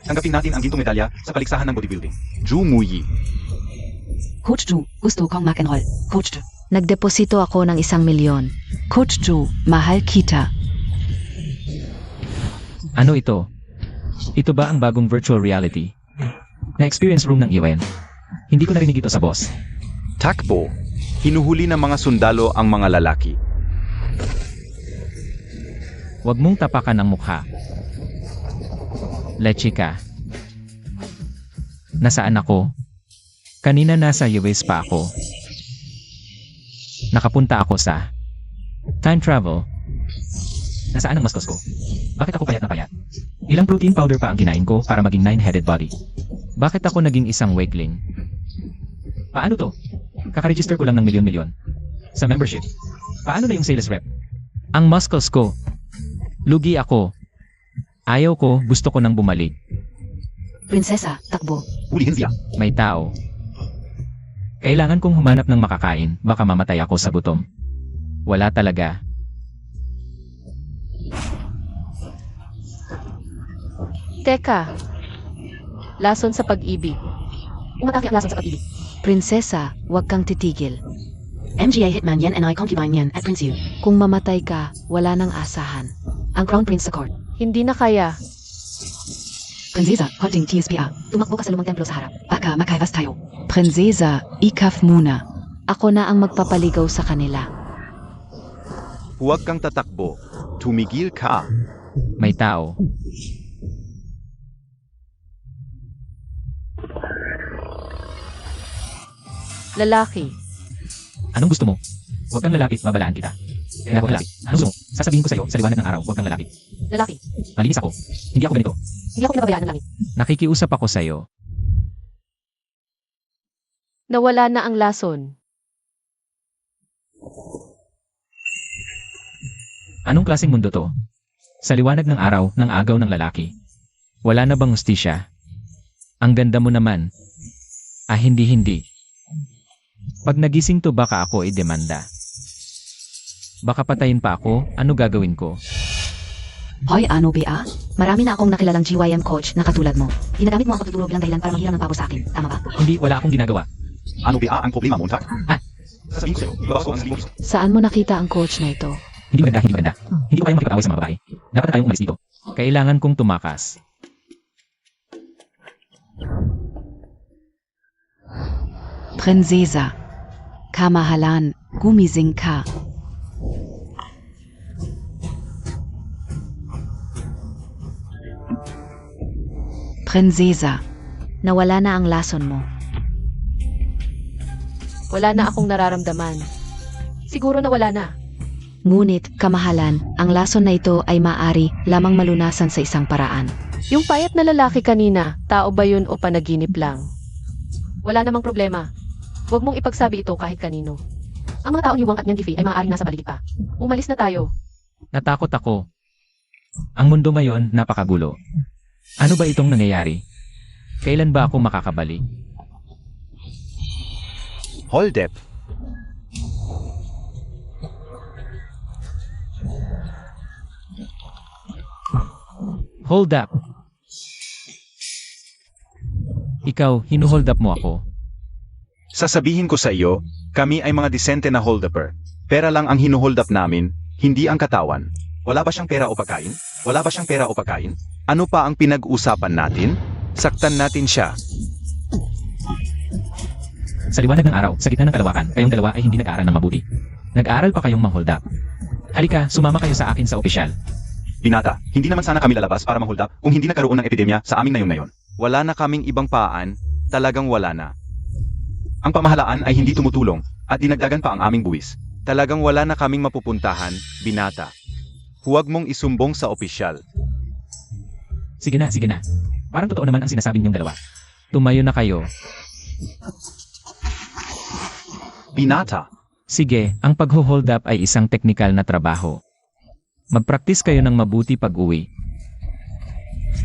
Tanggapin natin ang gintong medalya sa paligsahan ng bodybuilding. Zhu Muyi. Coach Zhu, gusto kong mag-enroll. Coach Zhu. Nagdeposito ako ng 1,000,000. Coach Zhu, mahal kita. Ano ito? Ito ba ang bagong virtual reality? Na-experience room ng UN. Hindi ko narinig ito sa boss. Takbo. Hinuhuli ng mga sundalo ang mga lalaki. Huwag mong tapakan ang mukha. Leche ka. Nasaan ako? Kanina nasa US pa ako. Nakapunta ako sa time travel. Nasaan ang muscles ko? Bakit ako payat na payat? Ilang protein powder pa ang kinain ko para maging 9-headed body? Bakit ako naging isang weakling? Paano to? Kakaregister ko lang ng milyon-milyon. Sa membership. Paano na yung sales rep? Ang muscles ko. Lugi ako. Ayaw ko, gusto ko nang bumalik. Prinsesa, takbo. Hulihin siya. May tao. Kailangan kong humanap ng makakain, baka mamatay ako sa gutom. Wala talaga. Teka. Lason sa pag-ibig. Umatake ang lason sa pag-ibig. Prinsesa, huwag kang titigil. MGA Hitman Yan and I concubine Yan at Prince Yu. Kung mamatay ka, wala nang asahan. Ang Crown Prince sa court. Hindi na kaya. Prinsesa, holding TSPA. Tumakbo ka sa lumang templo sa harap. Baka makaiwas tayo. Prinsesa, ikaf muna. Ako na ang magpapaligaw sa kanila. Huwag kang tatakbo. Tumigil ka. May tao. Lalaki. Anong gusto mo? Huwag kang lalapit, babalaan kita. Kaya huwag lalapit. Anong gusto mo? Sasabihin ko sa'yo sa liwanag ng araw, huwag kang lalapit. Lalaki. Malinis ako. Hindi ako ganito. Hindi ako pinabayaan ng langit. Nakikiusap ako sa'yo. Nawala na ang lason. Anong klaseng mundo to? Sa liwanag ng araw, ng agaw ng lalaki. Wala na bang hustisya? Ang ganda mo naman. Ah, hindi. Pag nagising to baka ako i-demanda. Baka patayin pa ako, ano gagawin ko? Hoy, ano ba? Marami na akong nakilalang GYM coach na katulad mo. Ginagamit mo ang pagtuturo bilang dahilan para manghiram ng pabo sa akin. Tama ba? Hindi, wala akong ginagawa. Ano ba ang problema, Montag? Ah. Sasabihin ko sa'yo, ibawas ko ang sarili ko. Saan mo nakita ang coach na ito? Hindi maganda. Hindi ko kayang makipag-away sa mga babae. Dapat na tayong umalis dito. Kailangan kong tumakas. Prinsesa, kamahalan, gumising ka. Prinsesa, nawala na ang lason mo. Wala na akong nararamdaman. Siguro na wala na. Ngunit, kamahalan, ang lason na ito ay maaari lamang malunasan sa isang paraan. Yung payat na lalaki kanina, tao ba yun o panaginip lang? Wala namang problema. Huwag mong ipagsabi ito kahit kanino. Ang mga taong yuwang at niyang gifi ay maaaring nasa paligid pa. Umalis na tayo. Natakot ako. Ang mundo ngayon, napakagulo. Ano ba itong nangyayari? Kailan ba ako makakabalik? Hold up. Hold up. Ikaw, hinuhold up mo ako. Sasabihin ko sa iyo, kami ay mga disente na hold-upper. Pera lang ang hinuhold up namin, hindi ang katawan. Wala ba siyang pera o pagkain? Wala ba siyang pera o pagkain? Ano pa ang pinag-usapan natin? Saktan natin siya. Sa liwanag ng araw, sa gitna ng kalawakan, kayong dalawa ay hindi nag-aaral ng mabuti. Nag-aaral pa kayong mang-hold up. Halika, sumama kayo sa akin sa opisyal. Binata, hindi naman sana kami lalabas para ma-hold up kung hindi nagkaroon ng epidemya sa amin ngayon. Wala na kaming ibang paan, talagang wala na. Ang pamahalaan ay hindi tumutulong at dinagdagan pa ang aming buwis. Talagang wala na kaming mapupuntahan, binata. Huwag mong isumbong sa opisyal. Sige na. Parang totoo naman ang sinasabi niyong dalawa. Tumayo na kayo. Binata, Sige, ang pag-hold up ay isang teknikal na trabaho. Mag-practice kayo ng mabuti pag-uwi.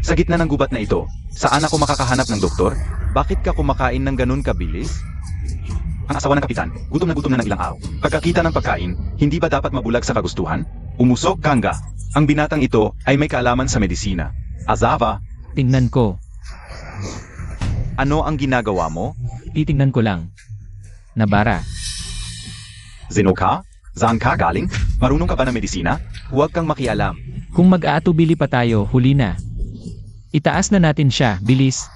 sa gitna ng gubat na ito, saan ako makakahanap ng doktor? Bakit ka kumakain ng ganun kabilis? Ang asawa ng kapitan, gutom na ng ilang araw. Pagkakita ng pagkain, hindi ba dapat mabulag sa kagustuhan? Umusok, Kanga. Ang binatang ito ay may kaalaman sa medisina. Azava, Tingnan ko. Ano ang ginagawa mo? Titingnan ko lang. Nabara. Zeno ka? Saan ka galing? Marunong ka ba ng medisina? Huwag kang makialam. Kung mag-aatubili pa tayo, huli na. Itaas na natin siya, bilis.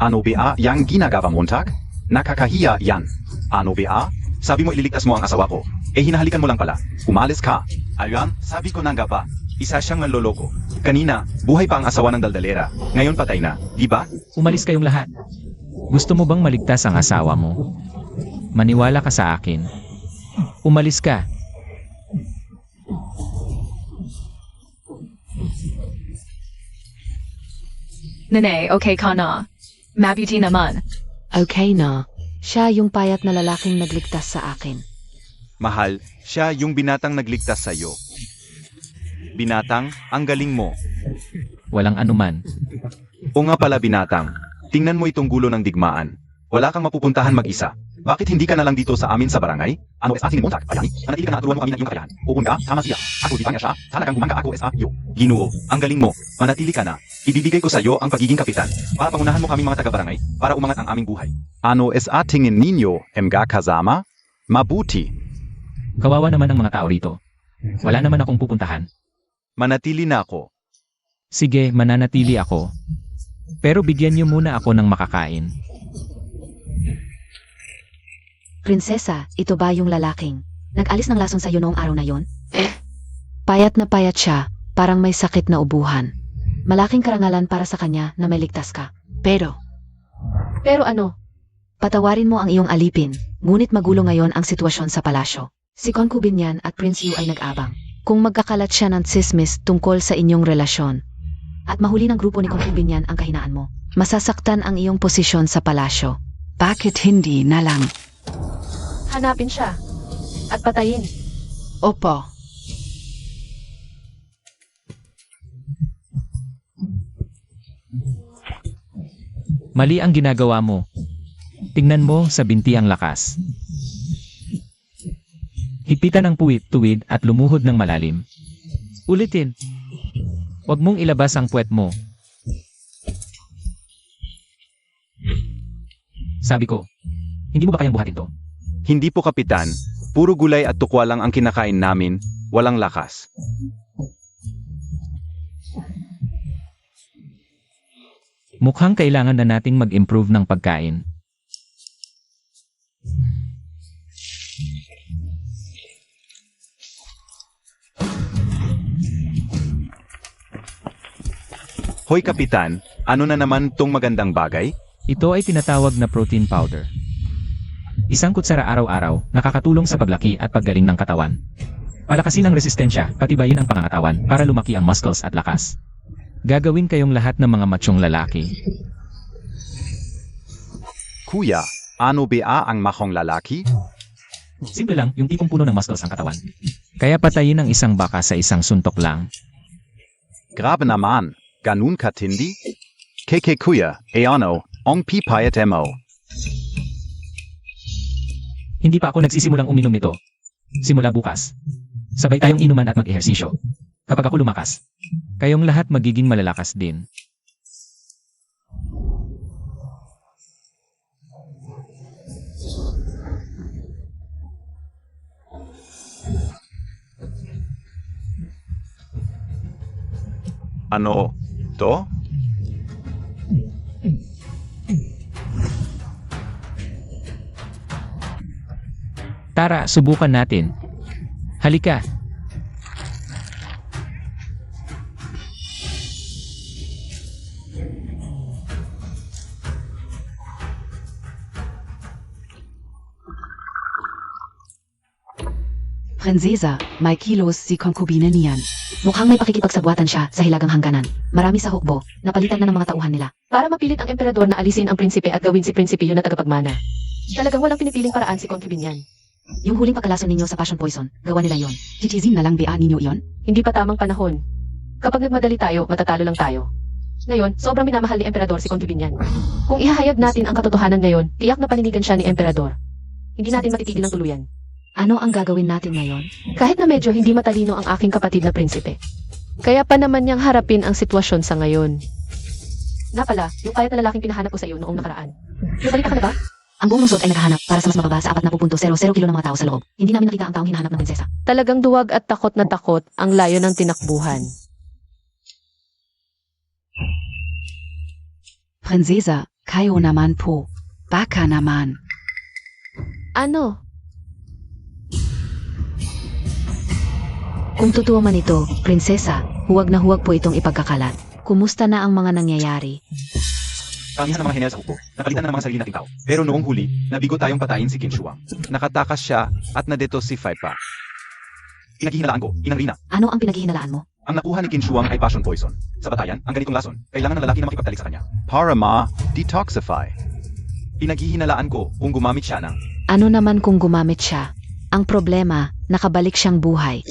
Ano ba yang ginagawa montag? Nakakahiya yan. Ano ba? Sabi mo ililigtas mo ang asawa ko. Eh hinahalikan mo lang pala. Umalis ka. Ayan, sabi ko na nga ba. Isa siyang manloloko. Kanina, buhay pa ang asawa ng daldalera. Ngayon patay na, di ba? Umalis kayong lahat. Gusto mo bang maligtas ang asawa mo? Maniwala ka sa akin. Umalis ka. Nene, okay ka na. Mabuti naman. Okay na. Siya yung payat na lalaking nagligtas sa akin. Mahal, siya yung binatang nagligtas sa'yo. Binatang, ang galing mo. Walang anuman. O nga pala binatang, tingnan mo itong gulo ng digmaan. Wala kang mapupuntahan mag-isa. Bakit hindi ka na lang dito sa amin sa barangay? Ano es ating montag? Ayani, manatili ka na aturuan mo kami ng iyong kakayahan. Uun ka, tama siya. Ako di pa niya siya. Talagang bumangga ako sa iyo. Ginoo, ang galing mo. Manatili ka na. Ibibigay ko sa iyo ang pagiging kapitan. Para pangunahan mo kami mga taga-barangay para umangat ang aming buhay. Ano es atingin ninyo, mga kasama? Mabuti. Kawawa naman ang mga tao rito. Wala naman akong pupuntahan. Manatili na ako. Sige, mananatili ako. Pero bigyan niyo muna ako ng makakain. Prinsesa, ito ba yung lalaking nag-alis ng lason sa'yo noong araw na yon? Payat na payat siya, parang may sakit na ubuhan. Malaking karangalan para sa kanya na may ligtas ka. Pero, Pero ano? patawarin mo ang iyong alipin, ngunit magulo ngayon ang sitwasyon sa palasyo. Si Concubine yan at Prince Yu ay nag-abang. Kung magkakalat siya ng tsismis tungkol sa inyong relasyon, At mahuli ng grupo ni Concubine yan ang kahinaan mo. masasaktan ang iyong posisyon sa palasyo. Bakit hindi na lang? Hanapin siya. At patayin. Opo. Mali ang ginagawa mo. Tingnan mo sa binti ang lakas. Hipitan ang puwit, tuwid at lumuhod ng malalim. Ulitin. Huwag mong ilabas ang puwet mo. Sabi ko, hindi mo ba kayang buhatin to? Hindi po kapitan, puro gulay at tukwa lang ang kinakain namin, walang lakas. Mukhang kailangan na nating mag-improve ng pagkain. Hoy kapitan, ano na naman tong magandang bagay? Ito ay tinatawag na protein powder. Isang kutsara araw-araw, nakakatulong sa paglaki at paggaling ng katawan. Palakasin ang resistensya, patibayin ang pangangatawan para lumaki ang muscles at lakas. Gagawin kayong lahat ng mga machong lalaki. Kuya, ano ba ang mahong lalaki? Simple lang, yung tipong puno ng muscles ang katawan. Kaya patayin ang isang baka sa isang suntok lang. Grabe naman, ganun katindi? Keke kuya, ano, ang pipayat mo. Hindi pa ako nagsisimulang uminom nito. Simula bukas. Sabay tayong inuman at mag-ehersisyo. Kapag ako lumakas, kayong lahat magiging malalakas din. Ano, to? Tara, subukan natin. Halika. Prinsesa, may kilos si Concubine niyan. Mukhang may pakikipagsabuatan siya sa hilagang hangganan. Marami sa hukbo, napalitan na ng mga tauhan nila. Para mapilit ang emperador na alisin ang prinsipe at gawin si prinsipyo na tagapagmana. Talagang walang pinipiling paraan si Concubine yan. Yung huling pagkalason ninyo sa passion poison, gawa nila yon. Titizin na lang ba ninyo iyon? Hindi pa tamang panahon. Kapag nagmadali tayo, matatalo lang tayo. Ngayon, sobrang minamahal ni emperador si Concubine yan. Kung ihahayag natin ang katotohanan ngayon, tiyak na paninigan siya ni emperador. Hindi natin matitigil ng tuluyan. Ano ang gagawin natin ngayon? Kahit na medyo hindi matalino ang aking kapatid na prinsipe. Kaya pa naman niyang harapin ang sitwasyon sa ngayon. Nga pala, yung payat na lalaking pinahanap ko sa iyo noong nakaraan. Yung balita ka na ba? Ang buong lungsod ay naghahanap para sa mas mababa sa 40.00 kilo ng mga tao sa loob. Hindi namin nakita ang taong hinahanap ng prinsesa. Talagang duwag at takot na takot ang layo ng tinakbuhan. Prinsesa, kayo naman po. Baka naman. Ano? Kung totoo man ito, prinsesa, huwag na huwag po itong ipagkakalat. Kumusta na ang mga nangyayari? Kamihan ng mga henel sa hukbo, napalitan na ng mga sarili nating tao. Pero noong huli, nabigo tayong patayin si Qin Shuang. Nakatakas siya at nadetosify pa. Pinaghihinalaan ko, Inang Rina. Ano ang pinaghihinalaan mo? Ang nakuha ni Qin Shuang ay passion poison. Sa batayan, ang ganitong lason, kailangan ng lalaki na makipagtalik sa kanya. Para ma-detoxify. Pinaghihinalaan ko kung gumamit siya ng Ano naman kung gumamit siya? Ang problema, nakabalik siyang buhay.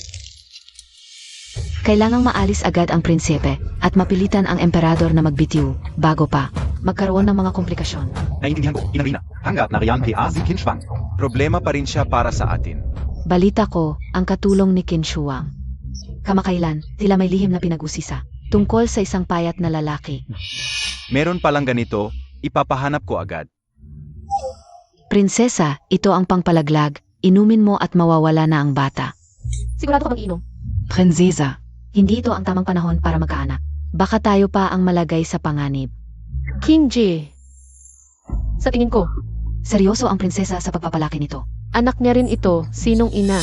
Kailangang maalis agad ang prinsipe at mapilitan ang emperador na magbitiw bago pa magkaroon ng mga komplikasyon. naiintindihan ko, Inang Rina. Hanggat nariyan kay si Qin Shuang. Problema pa rin siya para sa atin. Balita ko, ang katulong ni Qin Shuang. Kamakailan, sila may lihim na pinag-usisa tungkol sa isang payat na lalaki. Meron palang ganito, ipapahanap ko agad. Prinsesa, ito ang pangpalaglag, inumin mo at mawawala na ang bata. Sigurado ka bang inom? Prinsesa, Hindi ito ang tamang panahon para magkaanak. baka tayo pa ang malagay sa panganib. King Ji. Sa tingin ko, Seryoso ang prinsesa sa pagpapalaki nito. anak niya rin ito, sinong ina.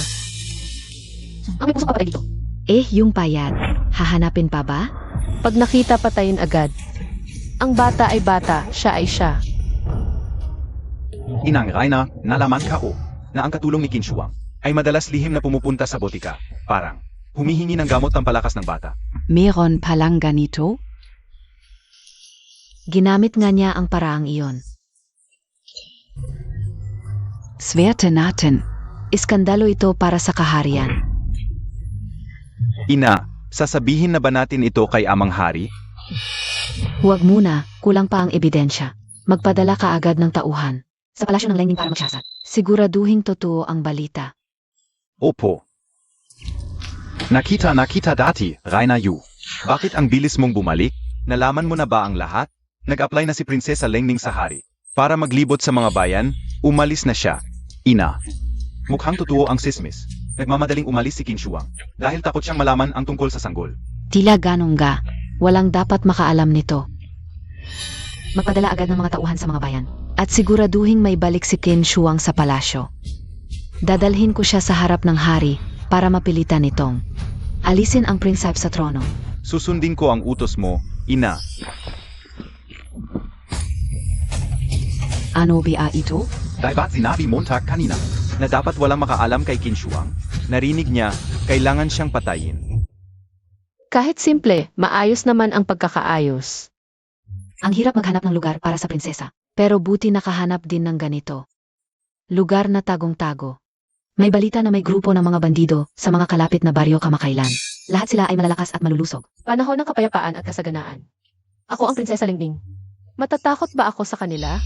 Ang may pusong papatay dito. Yung payat, hahanapin pa ba? Pag nakita patayin agad. Ang bata ay bata, siya ay siya. Inang Rina, nalaman ka o na ang katulong ni Qin Shuang ay madalas lihim na pumupunta sa botika. Parang humihingi ng gamot ang palakas ng bata. Meron palang ganito? Ginamit nga niya ang paraang iyon. Swerte natin. Iskandalo ito para sa kaharian. Ina, sasabihin na ba natin ito kay Amang Hari? Huwag muna, kulang pa ang ebidensya. Magpadala ka agad ng tauhan. Sa palasyo ng Lengning para magsasat. Siguraduhing totoo ang balita. Opo. Nakita dati, Raina Yu. Bakit ang bilis mong bumalik? Nalaman mo na ba ang lahat? Nag-apply na si Prinsesa Lengning sa hari. Para maglibot sa mga bayan, umalis na siya. Ina. Mukhang totoo ang sismis. Nagmamadaling umalis si Qin Shuang dahil takot siyang malaman ang tungkol sa sanggol. Tila ganong ga. Walang dapat makaalam nito. Magpadala agad ng mga tauhan sa mga bayan. At siguraduhin may balik si Qin Shuang sa palasyo. Dadalhin ko siya sa harap ng hari para mapilitan nitong alisin ang prinsip sa trono. Susundin ko ang utos mo, Ina. Ano ba ito? Dapat sinabi Montag kanina na dapat walang makaalam kay Qin Shuang. Narinig niya, kailangan siyang patayin. Kahit simple, maayos naman ang pagkakaayos. Ang hirap maghanap ng lugar para sa prinsesa. Pero buti nakahanap din ng ganito. Lugar na tagong-tago. May balita na may grupo ng mga bandido sa mga kalapit na baryo kamakailan. Lahat sila ay malalakas at malulusog. Panahon ng kapayapaan at kasaganaan. Ako ang Prinsesa Lingding. Matatakot ba ako sa kanila?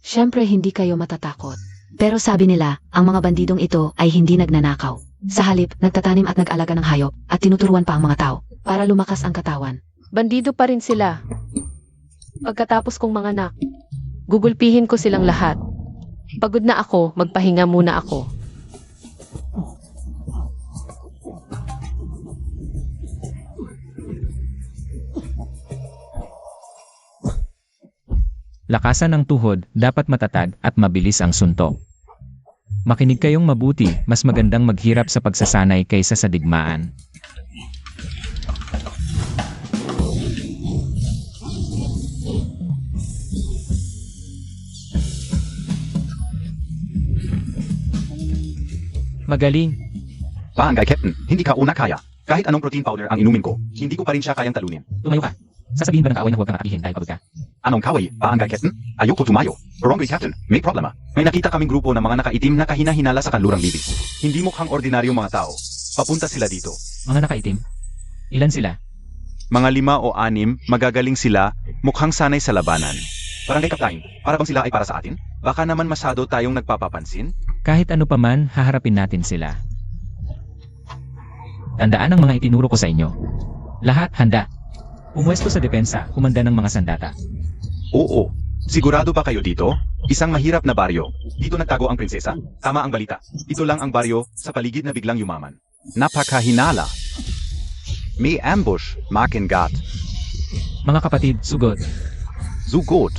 Siyempre hindi kayo matatakot. Pero sabi nila, ang mga bandidong ito ay hindi nagnanakaw. Sa halip, nagtatanim at nag-alaga ng hayop at tinuturuan pa ang mga tao para lumakas ang katawan. Bandido pa rin sila. Pagkatapos kong manganak, gugulpihin ko silang lahat. Pagod na ako, magpahinga muna ako. Lakasan ng tuhod, dapat matatag at mabilis ang suntok. Makinig kayong mabuti, mas magandang maghirap sa pagsasanay kaysa sa digmaan. Magaling. Paanggay, Captain, hindi ka una kaya. Kahit anong protein powder ang inumin ko, hindi ko pa rin siya kayang talunin. Tumayo ka. Sasabihin ba ng kaaway na huwag kang atihin dahil pagod ka? Anong kaway, paanggay, Captain? Ayoko tumayo. Wrong Captain, may problema. May nakita kaming grupo ng mga nakaitim na kahina-hinala sa kanlurang libis. Hindi mukhang ordinaryong mga tao. Papunta sila dito. Mga nakaitim? Ilan sila? Mga 5 o 6, magagaling sila, mukhang sanay sa labanan. Barangay Kaptain, para bang sila ay para sa atin? Baka naman masyado tayong nagpapapansin? Kahit ano pa man, haharapin natin sila. Tandaan ang mga itinuro ko sa inyo. Lahat handa. Pumwesto sa depensa, kumanda ng mga sandata. Oo. Sigurado ba kayo dito? Isang mahirap na baryo. Dito nagtago ang prinsesa? Tama ang balita. Ito lang ang baryo sa paligid na biglang yumaman. Napakahinala. May ambush, makingat. Mga kapatid, sugod. Zugot.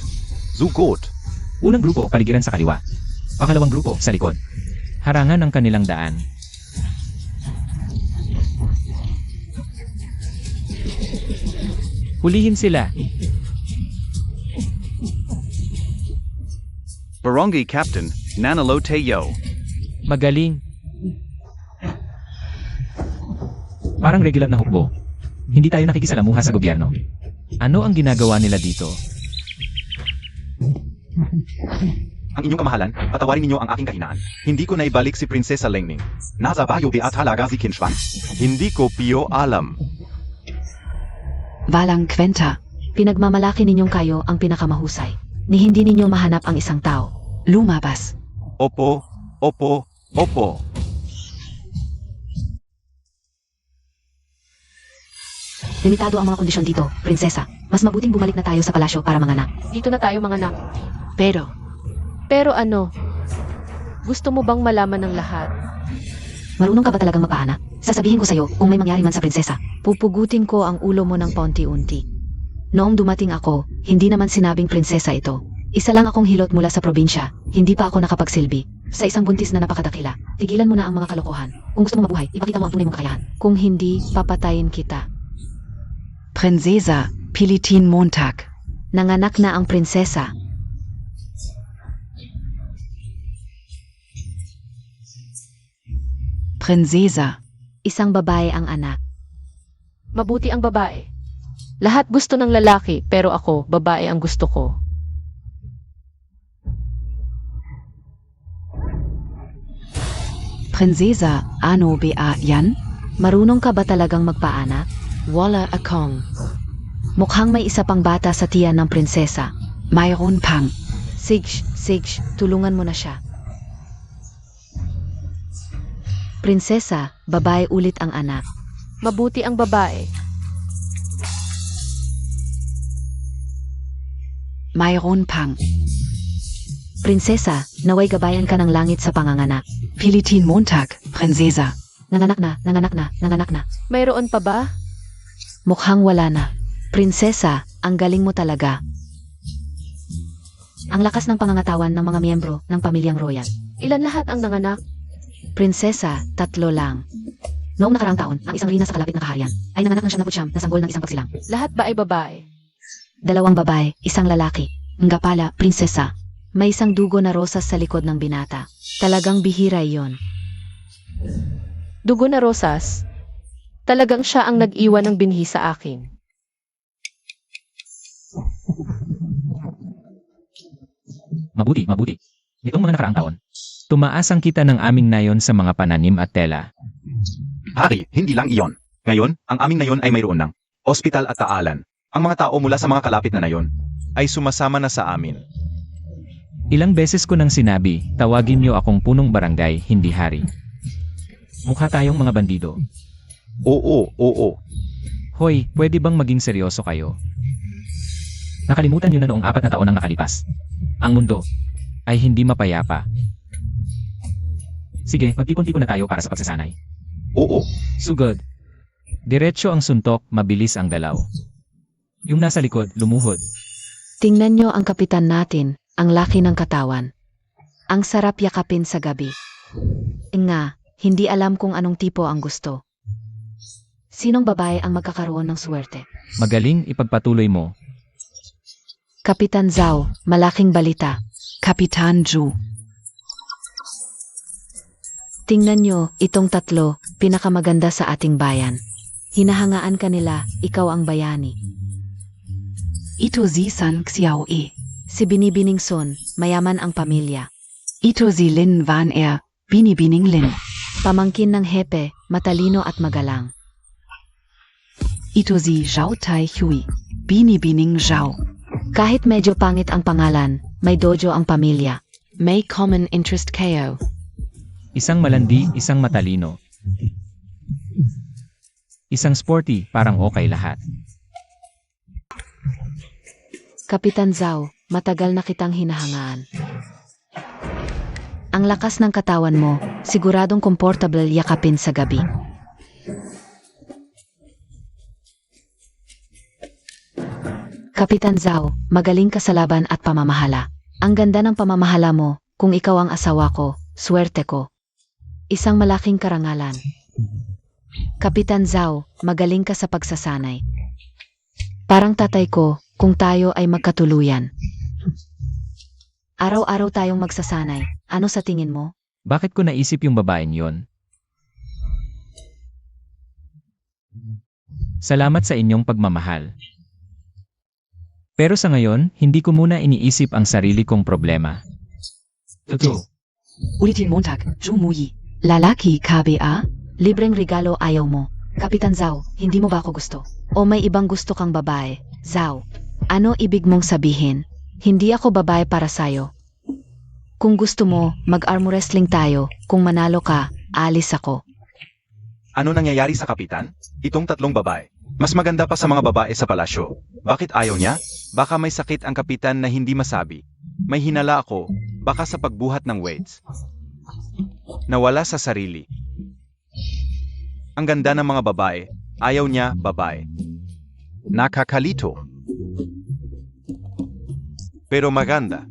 Zugot. Unang grupo, paligiran sa kaliwa. Pangalawang grupo, sa likod. Harangan ang kanilang daan. Hulihin sila. Barangay Captain, Nanalo Teo. Magaling. Parang regular na hukbo. Hindi tayo nakikisalamuha sa gobyerno. Ano ang ginagawa nila dito? Ang inyong kamahalan, patawarin ninyo ang aking kahinaan. Hindi ko naibalik si Prinsesa Lengning. Nasa bayo beat halaga si Kinshwan. Hindi ko piyo alam. Walang kwenta. Pinagmamalaki ninyong kayo ang pinakamahusay. Ni hindi ninyo mahanap ang isang tao. Lumabas. Opo, opo, opo. Limitado ang mga kondisyon dito, prinsesa. Mas mabuting bumalik na tayo sa palasyo para manganak. Dito na tayo mga anak. Pero, ano? Gusto mo bang malaman ng lahat? Marunong ka ba talagang magpaanak? Sasabihin ko sa'yo kung may mangyari man sa prinsesa. pupugutin ko ang ulo mo ng paunti-unti. Noong dumating ako, hindi naman sinabing prinsesa ito. Isa lang akong hilot mula sa probinsya. Hindi pa ako nakapagsilbi. Sa isang buntis na napakadakila. Tigilan mo na ang mga kalokohan. Kung gusto mo mabuhay, ipakita mo ang tunay mong kakayahan. Kung hindi, papatayin kita. Prinsesa, Pilitin Montag. Nanganak na ang prinsesa. Prinsesa, Isang babae ang anak. Mabuti ang babae. Lahat gusto ng lalaki, pero ako, babae ang gusto ko. Prinsesa, ano ba yan? Marunong ka ba talagang magpaanak? Wala akong. Mukhang may isa pang bata sa tiyan ng prinsesa. Mayroon pang. Sige, tulungan mo na siya. Prinsesa, babae ulit ang anak. Mabuti ang babae. Mayroon pang. Prinsesa, naway gabayan ka ng langit sa panganganak. Pilitin Montag, Prinsesa. Nanganak na. Mayroon pa ba? Mukhang wala na. Prinsesa, ang galing mo talaga. Ang lakas ng pangangatawan ng mga miyembro ng pamilyang royal. Ilan lahat ang nanganak? Prinsesa, 3 lang. Noong nakaraang taon, ang isang rina sa kalapit na kaharian ay nanganak ng 79 na sanggol ng isang pagsilang. Lahat ba ay babae? 2 babae, 1 lalaki. Nga pala, prinsesa. May isang dugo na rosas sa likod ng binata. Talagang bihira iyon. Dugo na rosas? Talagang siya ang nag-iwan ng binhi sa akin. Mabuti. Nitong mga nakaraang taon, tumaas ang kita ng aming nayon sa mga pananim at tela. Hari, hindi lang iyon. Ngayon, ang aming nayon ay mayroon ng ospital at taalan. Ang mga tao mula sa mga kalapit na nayon ay sumasama na sa amin. Ilang beses ko nang sinabi, tawagin niyo akong punong barangay, hindi hari. Mukha tayong mga bandido. Oo. Hoy, pwede bang maging seryoso kayo? Nakalimutan niyo na noong 4 na taon ang nakalipas. Ang mundo ay hindi mapayapa. Sige, magtipon-tipon na tayo para sa pagsasanay. Oo. Sugod. Diretso ang suntok, mabilis ang galaw. Yung nasa likod, lumuhod. Tingnan nyo ang kapitan natin, ang laki ng katawan. Ang sarap yakapin sa gabi. Nga, hindi alam kung anong tipo ang gusto. Sinong babae ang magkakaroon ng swerte? Magaling, ipagpatuloy mo. Kapitan Zhao, malaking balita. Kapitan Zhu. Tingnan nyo, itong 3, pinakamaganda sa ating bayan. Hinahangaan ka nila, ikaw ang bayani. Ito si San Xiao E. Si Binibining Sun, mayaman ang pamilya. Ito si Lin Van Binibining Lin. Pamangkin ng hepe, matalino at magalang. Ito si Zhao Tai Hui. Binibining Zhao. Kahit medyo pangit ang pangalan, may dojo ang pamilya. May common interest kayo. Isang malandi, isang matalino. Isang sporty, parang okay lahat. Kapitan Zhao, matagal na kitang hinahangaan. Ang lakas ng katawan mo, siguradong comfortable yakapin sa gabi. Kapitan Zhao, magaling ka sa laban at pamamahala. Ang ganda ng pamamahala mo, kung ikaw ang asawa ko, swerte ko. Isang malaking karangalan. Kapitan Zhao, magaling ka sa pagsasanay. Parang tatay ko, kung tayo ay magkatuluyan. Araw-araw tayong magsasanay. Ano sa tingin mo? Bakit ko naisip yung babaeng yon? Salamat sa inyong pagmamahal. Pero sa ngayon, hindi ko muna iniisip ang sarili kong problema. Totoo. Ulitin Montag, Jumuyi. Lalaki, KBA? Libreng regalo ayaw mo. Kapitan Zhao, hindi mo ba ako gusto? O may ibang gusto kang babae? Zhao, ano ibig mong sabihin? Hindi ako babae para sayo. Kung gusto mo, mag-arm wrestling tayo. Kung manalo ka, alis ako. Ano nangyayari sa kapitan? Itong tatlong babae. Mas maganda pa sa mga babae sa palasyo. Bakit ayaw niya? Baka may sakit ang kapitan na hindi masabi. May hinala ako, baka sa pagbuhat ng weights. Nawala sa sarili. Ang ganda ng mga babae, ayaw niya babae. Nakakalito. Pero maganda.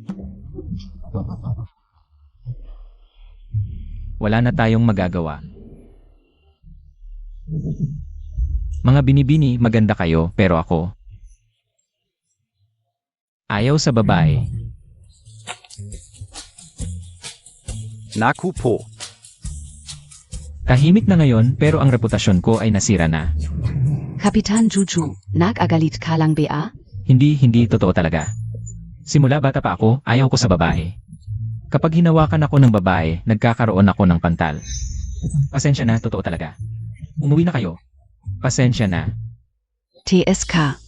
Wala na tayong magagawa. Mga binibini, maganda kayo, pero ako. Ayaw sa babae. Naku po. Tahimik na ngayon, pero ang reputasyon ko ay nasira na. Kapitan Juju, nag-agalit ka lang ba? Hindi totoo talaga. Simula bata pa ako, ayaw ko sa babae. Kapag hinawakan ako ng babae, nagkakaroon ako ng pantal. Pasensya na, totoo talaga. Umuwi na kayo. Pasensya na. TSK.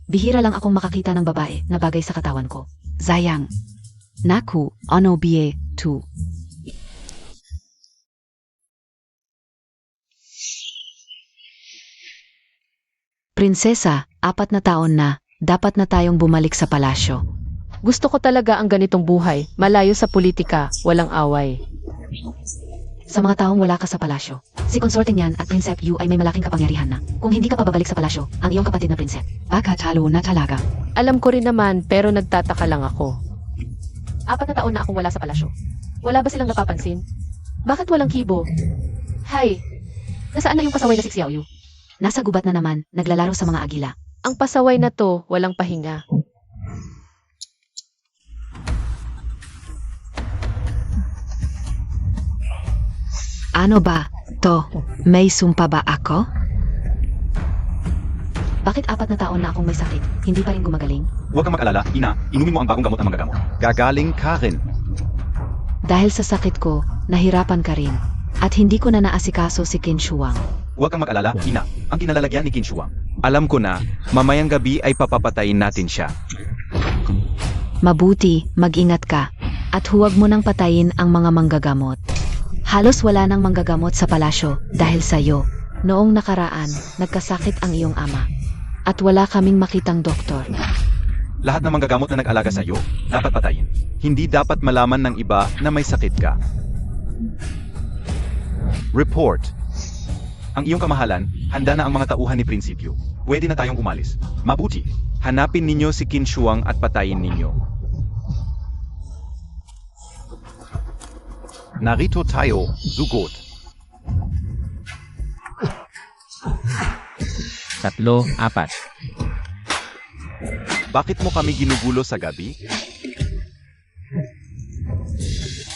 Bihira lang akong makakita ng babae na bagay sa katawan ko. Sayang. Naku, ano biye, tu. Prinsesa, 4 na taon na, dapat na tayong bumalik sa palasyo. Gusto ko talaga ang ganitong buhay, malayo sa politika, walang away. Sa mga taong wala ka sa palasyo, si Consorting yan at Prinsep Yu ay may malaking kapangyarihan na. Kung hindi ka pa babalik sa palasyo, ang iyong kapatid na Prinsep. Baka talo na talaga. Alam ko rin naman, pero nagtataka lang ako. 4 na taon na akong wala sa palasyo. Wala ba silang napapansin? Bakit walang kibo? Hay, nasaan na yung pasaway na si Xiao Yu? Nasa gubat na naman, naglalaro sa mga agila. Ang pasaway na to, walang pahinga. Ano ba? To, may sumpa ba ako? Bakit 4 na taon na akong may sakit, hindi pa rin gumagaling? Huwag kang mag-alala, ina, inumin mo ang bagong gamot na manggagamot. Gagaling ka rin. Dahil sa sakit ko, nahirapan ka rin. At hindi ko na naasikaso si Qin Shuang. Huwag kang mag-alala, ina, ang kinalalagyan ni Qin Shuang. Alam ko na, mamayang gabi ay papapatayin natin siya. Mabuti, mag-ingat ka. At huwag mo nang patayin ang mga manggagamot. Halos wala nang manggagamot sa palasyo dahil sa'yo. Noong nakaraan, nagkasakit ang iyong ama. At wala kaming makitang doktor. Lahat ng manggagamot na nag-alaga sa iyo, dapat patayin. Hindi dapat malaman ng iba na may sakit ka. Report. Ang iyong kamahalan, handa na ang mga tauhan ni Prinsipyo. Pwede na tayong umalis. Mabuti. Hanapin ninyo si Qin Shuang at patayin ninyo. Narito tayo, Zugot. 3, 4. Bakit mo kami ginugulo sa gabi?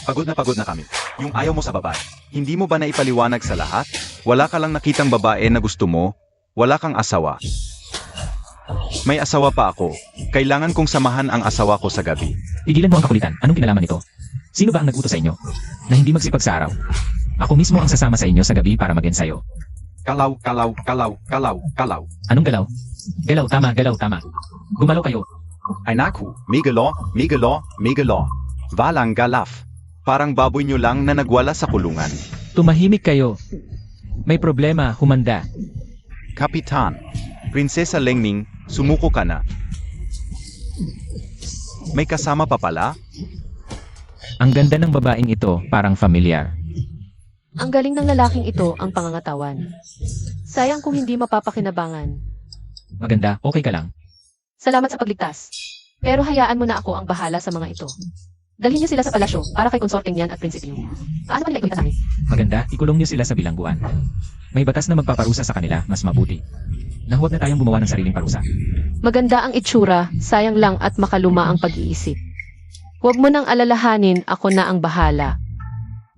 Pagod na kami. Yung ayaw mo sa babae. Hindi mo ba naipaliwanag sa lahat? Wala ka lang nakitang babae na gusto mo? Wala kang asawa. May asawa pa ako. Kailangan kong samahan ang asawa ko sa gabi. Tigilan mo ang kakulitan. Anong kinalaman nito? Sino ba ang nag-utos sa inyo? Na hindi magsipag sa araw. Ako mismo ang sasama sa inyo sa gabi para mag-ensayo. Kalaw. Anong galaw? Galaw, tama. Gumalaw kayo. Ay naku, Migalo. Valang galaf. Parang baboy nyo lang na nagwala sa kulungan. Tumahimik kayo. May problema, humanda. Kapitan, Prinsesa Lengming, sumuko ka na. May kasama pa pala? Ang ganda ng babaeng ito, parang familiar. Ang galing ng lalaking ito ang pangangatawan. Sayang kung hindi mapapakinabangan. Maganda, okay ka lang. Salamat sa pagligtas. Pero hayaan mo na ako ang bahala sa mga ito. Dalhin niyo sila sa palasyo para kay konsorteng yan at prinsipyo. Paano ba nila ipakita sa amin? Maganda, ikulong niyo sila sa bilangguan. May batas na magpaparusa sa kanila, mas mabuti. Na huwag na tayong gumawa ng sariling parusa. Maganda ang itsura, sayang lang at makaluma ang pag-iisip. Huwag mo nang alalahanin, ako na ang bahala.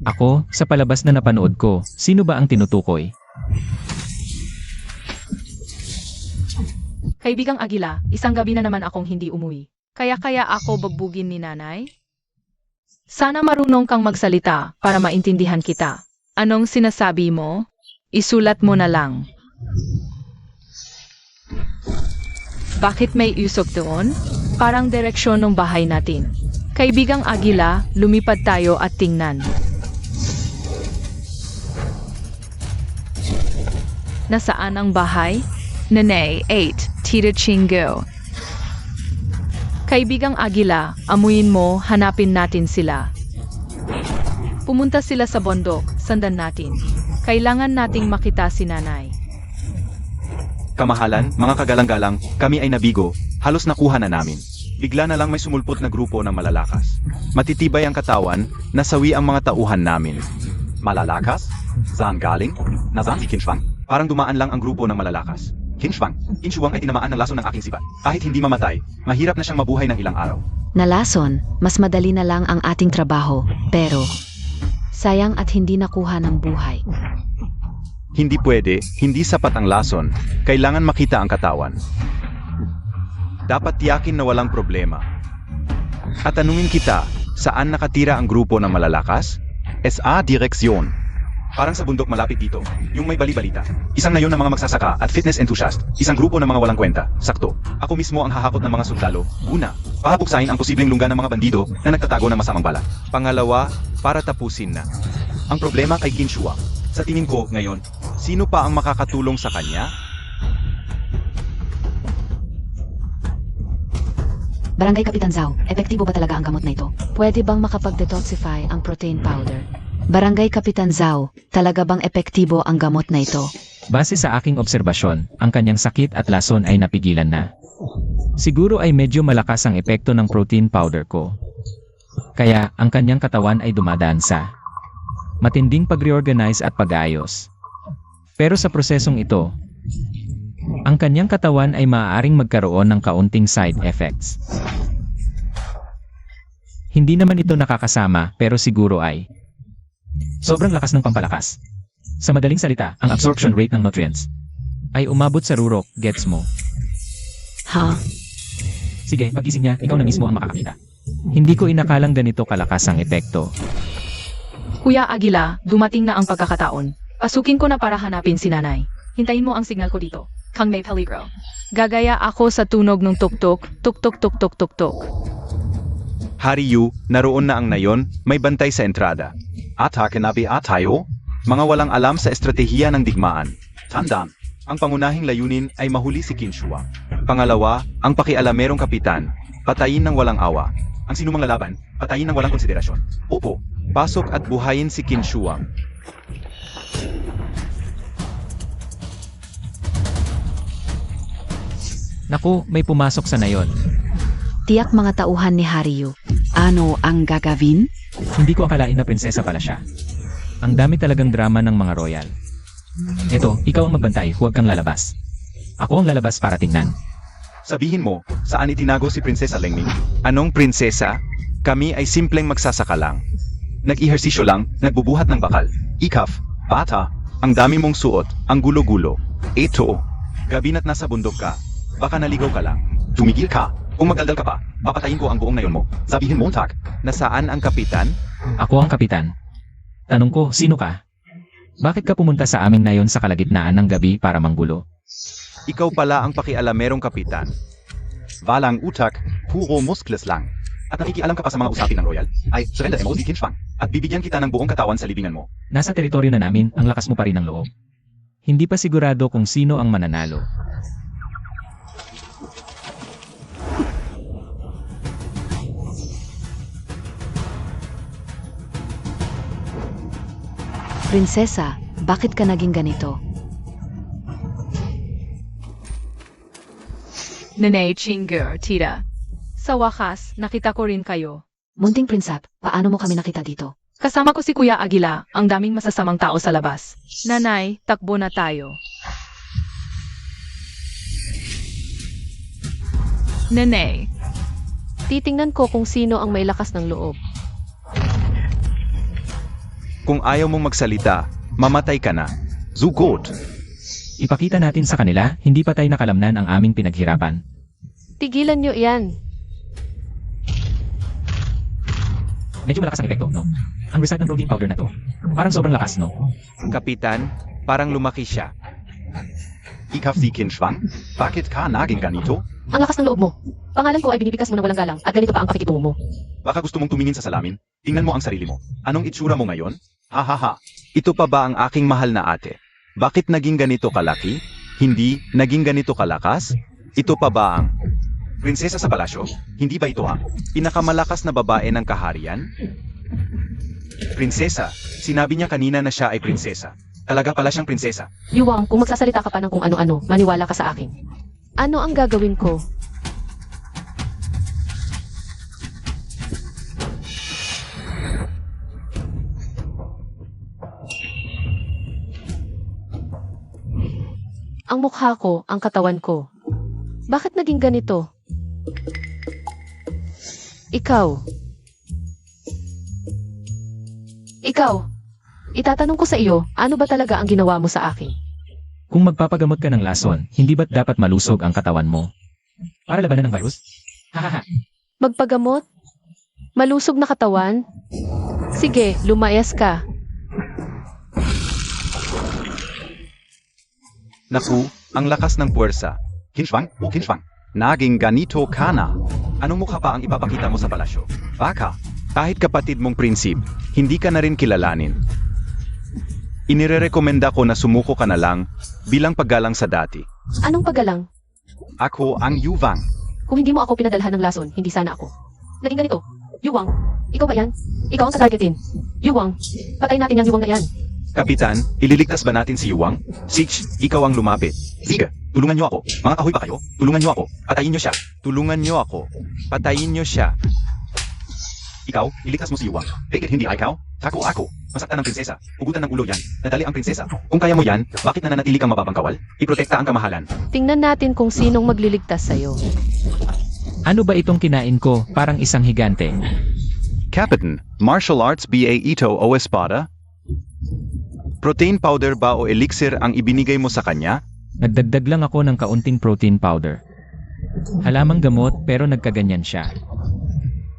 Ako, sa palabas na napanood ko, sino ba ang tinutukoy? Kaibigang Agila, isang gabi na naman akong hindi umuwi. Kaya ako babugin ni nanay? Sana marunong kang magsalita para maintindihan kita. Anong sinasabi mo? Isulat mo na lang. Bakit may usok doon? Parang direksyon ng bahay natin. Kaibigang Agila, lumipad tayo at tingnan. Nasaan ang bahay? Nanay 8, Tita Chingo. Kaibigang Agila, amuyin mo, hanapin natin sila. Pumunta sila sa bundok, sandan natin. Kailangan nating makita si nanay. Kamahalan, mga kagalang-galang, kami ay nabigo, halos nakuha na namin. Bigla na lang may sumulpot na grupo ng malalakas. Matitibay ang katawan, nasawi ang mga tauhan namin. Malalakas? Saan galing? Nasaan si Kinshwang? Parang dumaan lang ang grupo ng malalakas. Kinshwang ay tinamaan ng lason ng aking sibat. Kahit hindi mamatay, mahirap na siyang mabuhay ng ilang araw. Nalason, mas madali na lang ang ating trabaho, pero sayang at hindi nakuha ng buhay. Hindi pwede, hindi sapat ang lason, kailangan makita ang katawan. Dapat tiyakin na walang problema. At tanungin kita, saan nakatira ang grupo ng malalakas? SA Direksyon. Parang sa bundok malapit dito, yung may bali-balita. Isang nayon ng mga magsasaka at fitness enthusiast, isang grupo ng mga walang kwenta. Sakto. Ako mismo ang hahakot ng mga sundalo. Una, pahabuksain ang posibleng lungga ng mga bandido na nagtatago ng masamang bala. Pangalawa, para tapusin na. Ang problema kay Kinshua. Sa tingin ko, ngayon, sino pa ang makakatulong sa kanya? Barangay Kapitan Zhao, epektibo ba talaga ang gamot na ito? Pwede bang makapag-detoxify ang protein powder? Barangay Kapitan Zhao, talaga bang epektibo ang gamot na ito? Base sa aking obserbasyon, ang kanyang sakit at lason ay napigilan na. Siguro ay medyo malakas ang epekto ng protein powder ko. Kaya, ang kanyang katawan ay dumadaan sa matinding pag-reorganize at pag-ayos. Pero sa prosesong ito, ang kanyang katawan ay maaaring magkaroon ng kaunting side effects. Hindi naman ito nakakasama, pero siguro ay sobrang lakas ng pampalakas. Sa madaling salita, ang absorption rate ng nutrients ay umabot sa rurok, gets mo? Ha? Sige, pag-ising niya, ikaw na mismo ang makakakita. Hindi ko inakalang ganito kalakas ang epekto. Kuya Agila, dumating na ang pagkakataon. Pasukin ko na para hanapin si nanay. Hintayin mo ang signal ko dito. Kang may peligro. Gagaya ako sa tunog ng tuktok, tuktok tuktok tuktok. Hari Yu, naroon na ang nayon, may bantay sa entrada. At hakinabi at tayo, mga walang alam sa estratehiya ng digmaan. Tandaan, ang pangunahing layunin ay mahuli si Kinshua. Pangalawa, ang pakialamerong kapitan, patayin ng walang awa. Ang sinumang lalaban, patayin ng walang konsiderasyon. Opo, pasok at buhayin si Kinshua. Naku, may pumasok sa nayon. Tiyak mga tauhan ni Hariyu. Ano ang gagawin? Hindi ko akalain na prinsesa pala siya. Ang dami talagang drama ng mga royal. Eto, ikaw ang magbantay, huwag kang lalabas. Ako ang lalabas para tingnan. Sabihin mo, saan itinago si Prinsesa Lengming? Anong prinsesa? Kami ay simpleng magsasaka lang. Nag-ehersisyo lang, nagbubuhat ng bakal. Ikaf, bata, ang dami mong suot, ang gulo-gulo. Eto, gabi na't nasa bundok ka. Baka naligaw ka lang. Tumigil ka. Kung magdaldal ka pa, papatayin ko ang buong nayon mo. Sabihin mo, Tak, nasaan ang kapitan? Ako ang kapitan. Tanong ko, sino ka? Bakit ka pumunta sa aming nayon sa kalagitnaan ng gabi para manggulo? Ikaw pala ang pakialamerong kapitan. Walang utak, puro muskles lang. At nakikialam ka pa sa mga usapin ng royal, ay surrender mo si Kinshwang. At bibigyan kita ng buong katawan sa libingan mo. Nasa teritoryo na namin, ang lakas mo pa rin ng loob. Hindi pa sigurado kung sino ang mananalo. Prinsesa, bakit ka naging ganito? Nanay Chinger, tita. Sa wakas, nakita ko rin kayo. Munting prinsap, paano mo kami nakita dito? Kasama ko si Kuya Aguila, ang daming masasamang tao sa labas. Nanay, takbo na tayo. Nanay, Titingnan ko kung sino ang may lakas ng loob. Kung ayaw mong magsalita, mamatay ka na. Zugot! Ipakita natin sa kanila, hindi pa tayo nakalamnan ang aming pinaghirapan. Tigilan nyo yan. Medyo malakas ang epekto, no? Ang result ng protein powder na to. Parang sobrang lakas, no? Kapitan, parang lumaki siya. Ikaw si Kinschwang? Bakit ka naging ganito? Ang lakas ng loob mo. Pangalan ko ay binibigkas mo ng walang galang at ganito pa ang pakikitungo mo. Baka gusto mong tumingin sa salamin? Tingnan mo ang sarili mo. Anong itsura mo ngayon? Hahaha. Ito pa ba ang aking mahal na ate? Bakit naging ganito kalaki? Hindi naging ganito kalakas? Ito pa ba ang prinsesa sa palasyo? Hindi ba ito ang pinakamalakas na babae ng kaharian? Prinsesa, sinabi niya kanina na siya ay prinsesa. Talaga pala siyang prinsesa. Yuwang, kung magsasalita ka pa ng kung ano-ano, maniwala ka sa akin. Ano ang gagawin ko? Ang mukha ko, ang katawan ko. Bakit naging ganito? Ikaw. Itatanong ko sa iyo, ano ba talaga ang ginawa mo sa akin? Kung magpapagamot ka ng lason, hindi ba't dapat malusog ang katawan mo? Para labanan ng virus? Hahaha. Magpagamot? Malusog na katawan? Sige, lumayas ka. Naku, ang lakas ng puwersa. Kinschwang? Kinschwang. Naging ganito ka na. Anong mukha pa ang ipapakita mo sa palasyo? Baka, kahit kapatid mong prinsip, hindi ka na rin kilalanin. Inirerekomenda ko na sumuko ka na lang bilang paggalang sa dati. Anong paggalang? Ako ang Yuwang. Kung hindi mo ako pinadalhan ng lason, hindi sana ako. Naging ganito. Yuwang, ikaw ba yan? Ikaw ang katargetin. Yuwang, patay natin yung Yuwang na yan. Kapitan, ililigtas ba natin si Yuwang? Six, ikaw ang lumapit. Sige, tulungan niyo ako. Mga kahoy ba kayo? Tulungan niyo ako. Patayin niyo siya. Tulungan niyo ako. Patayin niyo siya. Ikaw, iligtas mo si Yuwang. Bakit hindi ikaw? Ako. Masaktan ng prinsesa. Hugutan ng ulo yan. Nadali ang prinsesa. Kung kaya mo yan, bakit nananatili kang mababang kawal? Iprotekta ang kamahalan. Tingnan natin kung sinong magliligtas sa'yo. Ano ba itong kinain ko? Parang isang higante. Captain, martial arts BA Ito o Espada? Protein powder ba o elixir ang ibinigay mo sa kanya? Nagdagdag lang ako ng kaunting protein powder. Halamang gamot pero nagkaganyan siya.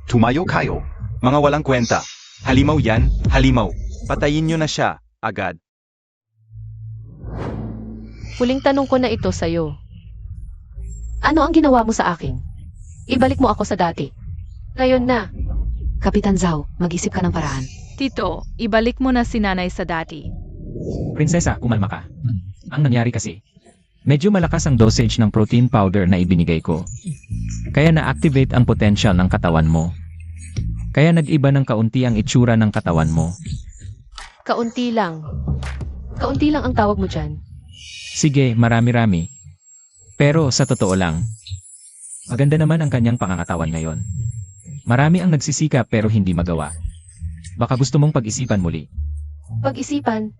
Tumayo kayo. Mga walang kwenta. Halimaw yan, halimaw. Patayin nyo na siya, agad. Huling tanong ko na ito sa'yo. Ano ang ginawa mo sa akin? Ibalik mo ako sa dati. Ngayon na. Kapitan Zhao, mag-isip ka ng paraan. Tito, ibalik mo na si nanay sa dati. Prinsesa, kumalma ka. Ang nangyari kasi, medyo malakas ang dosage ng protein powder na ibinigay ko. Kaya na-activate ang potential ng katawan mo. Kaya nag-iba ng kaunti ang itsura ng katawan mo. Kaunti lang. Kaunti lang ang tawag mo dyan. Sige, marami-rami. Pero sa totoo lang, maganda naman ang kanyang pangangatawan ngayon. Marami ang nagsisikap pero hindi magawa. Baka gusto mong pag-isipan muli. Pag-isipan.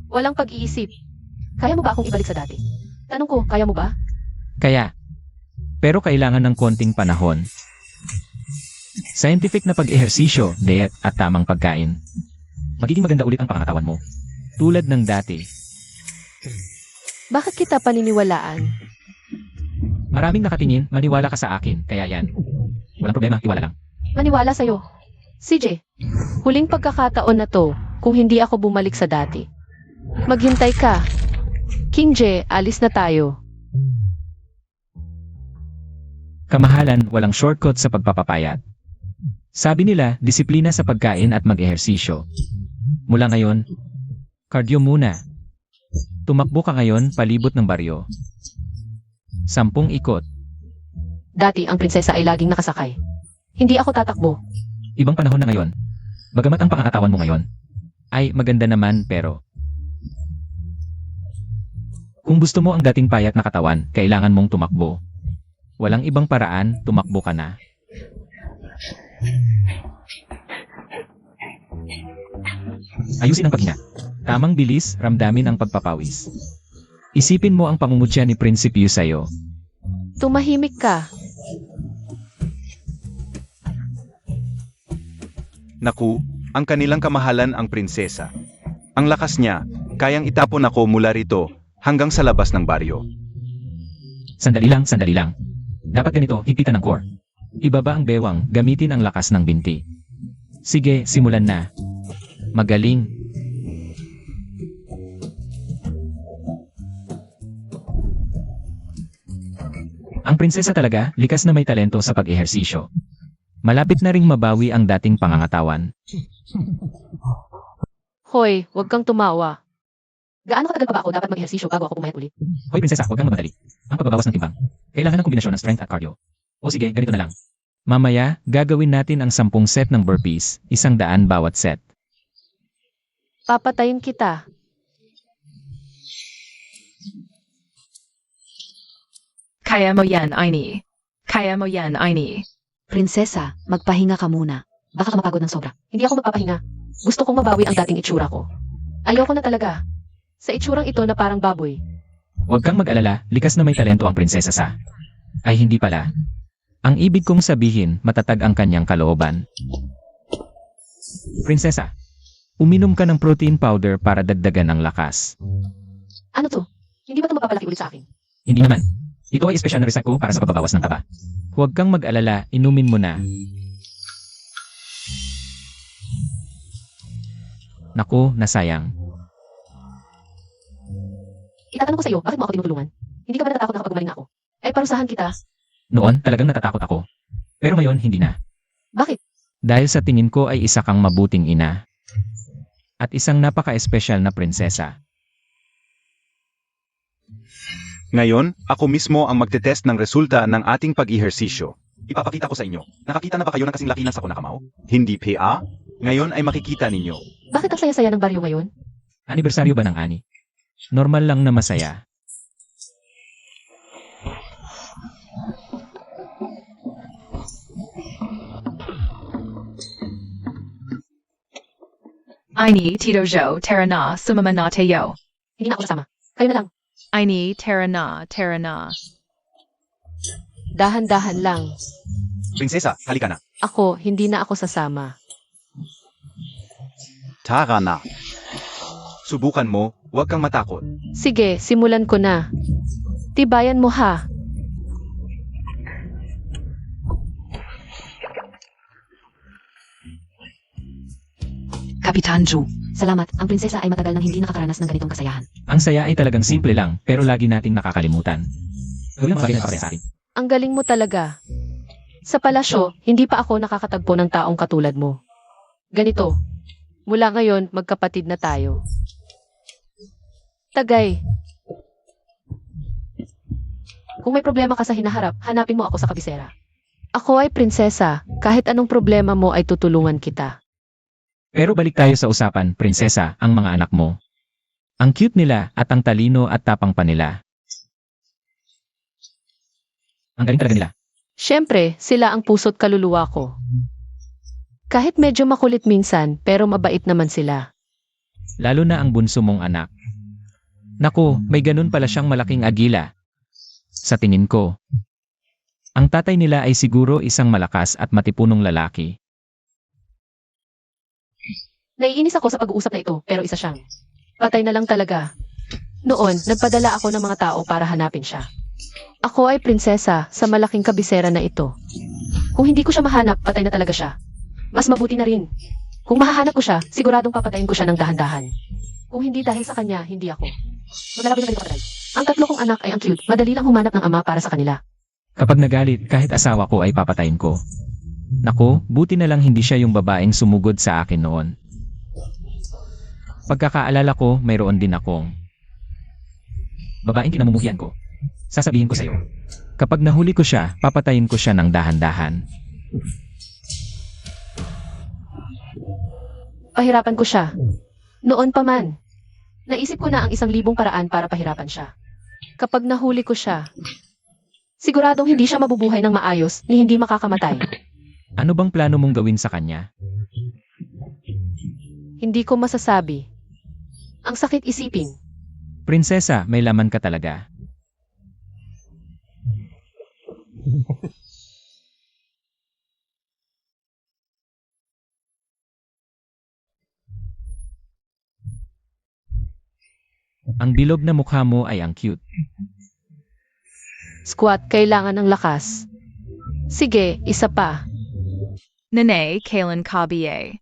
Walang pag-iisip. Kaya mo ba akong ibalik sa dati? Tanong ko, kaya mo ba? Kaya, pero kailangan ng konting panahon. Scientific na pag-ehersisyo, diet at tamang pagkain. Magiging maganda ulit ang pangangatawan mo. Tulad ng dati. Bakit kita paniniwalaan? Maraming nakatingin, maniwala ka sa akin, kaya yan. Walang problema, iwala lang. Maniwala sa'yo. CJ, huling pagkakataon na to kung hindi ako bumalik sa dati. Maghintay ka. King J, alis na tayo. Kamahalan, walang shortcut sa pagpapapayat. Sabi nila, disiplina sa pagkain at mag-ehersisyo. Mula ngayon, cardio muna. Tumakbo ka ngayon palibot ng baryo. 10 ikot. Dati ang prinsesa ay laging nakasakay. Hindi ako tatakbo. Ibang panahon na ngayon. Bagamat ang pangangatawan mo ngayon ay maganda naman pero kung gusto mo ang dating payat na katawan, kailangan mong tumakbo. Walang ibang paraan, tumakbo ka na. Ayusin ang paghinga. Tamang bilis, ramdamin ang pagpapawis. Isipin mo ang pangungutya ni Prinsipyo sa'yo. Tumahimik ka. Naku, ang kanilang kamahalan ang prinsesa. Ang lakas niya, kayang itapon ako mula rito hanggang sa labas ng baryo. Sandali lang, sandali lang. Dapat ganito, higpitan ng core. Ibaba ang bewang, gamitin ang lakas ng binti. Sige, simulan na. Magaling. Ang prinsesa talaga, likas na may talento sa pag-ehersisyo. Malapit na ring mabawi ang dating pangangatawan. Hoy, huwag kang tumawa. Gaano katagal pa ba ako dapat mag-ehersisyo bago ako pumayat ulit? Hoy prinsesa, huwag kang magmadali. Ang pagbabawas ng timbang. Kailangan ng kombinasyon ng strength at cardio. O sige, ganito na lang. Mamaya, gagawin natin ang 10 set ng burpees, 100 bawat set. Papatayin kita. Kaya mo yan, Aini. Kaya mo yan, Aini. Prinsesa, magpahinga ka muna. Baka ka mapagod ng sobra. Hindi ako magpapahinga. Gusto kong mabawi ang dating itsura ko. Ayoko na talaga. Sa itsurang ito na parang baboy. Huwag kang mag-alala, likas na may talento ang prinsesa sa. Ay hindi pala. Ang ibig kong sabihin, matatag ang kanyang kalooban. Prinsesa, uminom ka ng protein powder para dagdagan ang lakas. Ano to? Hindi ba ito magpapalaki ulit sa akin? Hindi naman. Ito ay espesyal na recipe ko para sa pagbabawas ng taba. Huwag kang mag-alala, inumin mo na. Naku, nasayang. Itatanong ko sa iyo, bakit mo ako tinutulungan? Hindi ka ba natatakot na kapag gumaling ako? Ay parusahan kita. Noon, talagang natatakot ako. Pero ngayon, hindi na. Bakit? Dahil sa tingin ko ay isa kang mabuting ina. At isang napaka-espesyal na prinsesa. Ngayon, ako mismo ang magtetest ng resulta ng ating pag-ehersisyo. Ipapakita ko sa inyo. Nakakita na ba kayo ng kasing laki ng sako na kamao? Hindi PA? Ngayon ay makikita ninyo. Bakit ang saya-saya ng baryo ngayon? Anibersaryo ba ng ani? Normal lang na masaya. Aini, Tito Joe, tara na, sumama na tayo. Hindi na ako sasama. Kayo na lang. Aini, tara na, tara na. Dahan-dahan lang. Prinsesa, halika na. Ako, hindi na ako sasama. Tara na. Subukan mo, huwag kang matakot. Sige, simulan ko na. Tibayan mo ha. Kapitan Ju. Salamat, ang prinsesa ay matagal nang hindi nakakaranas ng ganitong kasayahan. Ang saya ay talagang simple lang, pero lagi nating nakakalimutan. Gawin ang bagay na nakakaya sa akin. Ang galing mo talaga. Sa palasyo, hindi pa ako nakakatagpo ng taong katulad mo. Ganito. Mula ngayon, magkapatid na tayo. Tagay. Kung may problema ka sa hinaharap, hanapin mo ako sa kabisera. Ako ay prinsesa. Kahit anong problema mo ay tutulungan kita. Pero balik tayo sa usapan, prinsesa, ang mga anak mo. Ang cute nila at ang talino at tapang pa nila. Ang galing talaga nila. Siyempre, sila ang puso't kaluluwa ko. Kahit medyo makulit minsan, pero mabait naman sila. Lalo na ang bunso mong anak. Naku, may ganun pala siyang malaking agila. Sa tingin ko. Ang tatay nila ay siguro isang malakas at matipunong lalaki. Naiinis ako sa pag-uusap na ito, pero isa siyang. Patay na lang talaga. Noon, nagpadala ako ng mga tao para hanapin siya. Ako ay prinsesa sa malaking kabisera na ito. Kung hindi ko siya mahanap, patay na talaga siya. Mas mabuti na rin. Kung mahahanap ko siya, siguradong papatayin ko siya ng dahan-dahan. Kung hindi dahil sa kanya, hindi ako. Maglalabi na ganito katagal. Ang 3 kong anak ay ang cute. Madali lang humanap ng ama para sa kanila. Kapag nagalit, kahit asawa ko ay papatayin ko. Naku, buti na lang hindi siya yung babaeng sumugod sa akin noon. Pagkakaalala ko, mayroon din akong babaeng kinamumuhian ko. Sasabihin ko sa'yo. Kapag nahuli ko siya, papatayin ko siya ng dahan-dahan. Pahirapan ko siya. Noon pa man. Naisip ko na ang 1,000 paraan para pahirapan siya. Kapag nahuli ko siya, siguradong hindi siya mabubuhay ng maayos ni hindi makakamatay. Ano bang plano mong gawin sa kanya? Hindi ko masasabi. Ang sakit isipin. Prinsesa, may laman ka talaga. Ang bilog na mukha mo ay ang cute. Squat, kailangan ng lakas. Sige, isa pa. Nene, Kailan Kabiye.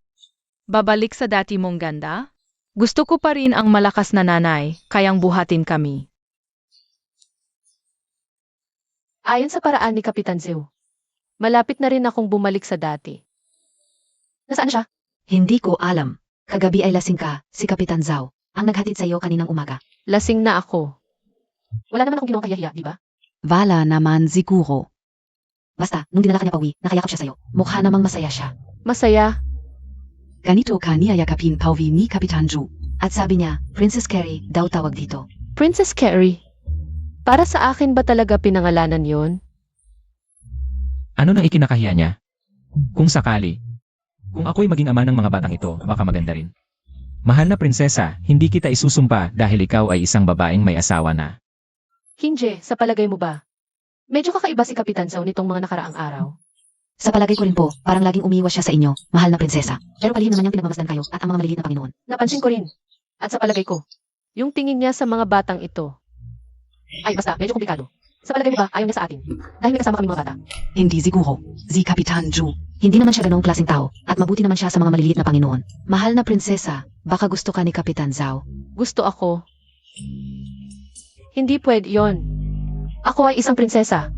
Babalik sa dati mong ganda? Gusto ko pa rin ang malakas na nanay, kayang buhatin kami. Ayon sa paraan ni Kapitan Zew, malapit na rin akong bumalik sa dati. Nasaan siya? Hindi ko alam. Kagabi ay lasing ka, si Kapitan Zhao, ang naghatid sa iyo kaninang umaga. Lasing na ako. Wala naman akong ginawang kayahiya, di ba? Wala naman siguro. Basta, nung dinala ka niya pauwi, nakayakap siya sa'yo. Mukha namang masaya siya. Masaya. Ganito ka niyayakapin pauwi ni Kapitan Zhu. At sabi niya, Princess Carrie daw tawag dito. Princess Carrie. Para sa akin ba talaga pinangalanan yon? Ano nang ikinakahiya niya? Kung sakali. Kung ako'y maging ama ng mga batang ito, baka maganda rin. Mahal na prinsesa, hindi kita isusumpa dahil ikaw ay isang babaeng may asawa na. Hinje, sa palagay mo ba? Medyo kakaiba si Kapitan Zhao nitong mga nakaraang araw. Sa palagay ko rin po, parang laging umiiwas siya sa inyo, mahal na prinsesa. Pero palihim naman niyang pinagmamasdan kayo at ang mga maliliit na Panginoon. Napansin ko rin. At sa palagay ko, yung tingin niya sa mga batang ito. Ay, basta, medyo komplikado. Sa palagay mo ba, ayaw niya sa atin? Dahil may kasama kami mga bata. Hindi siguro, si Kapitan Zhu. Hindi naman siya ganong klaseng tao, at mabuti naman siya sa mga maliliit na Panginoon. Mahal na prinsesa, baka gusto ka ni Kapitan Zhao. Gusto ako. Hindi pwede yon. Ako ay isang prinsesa.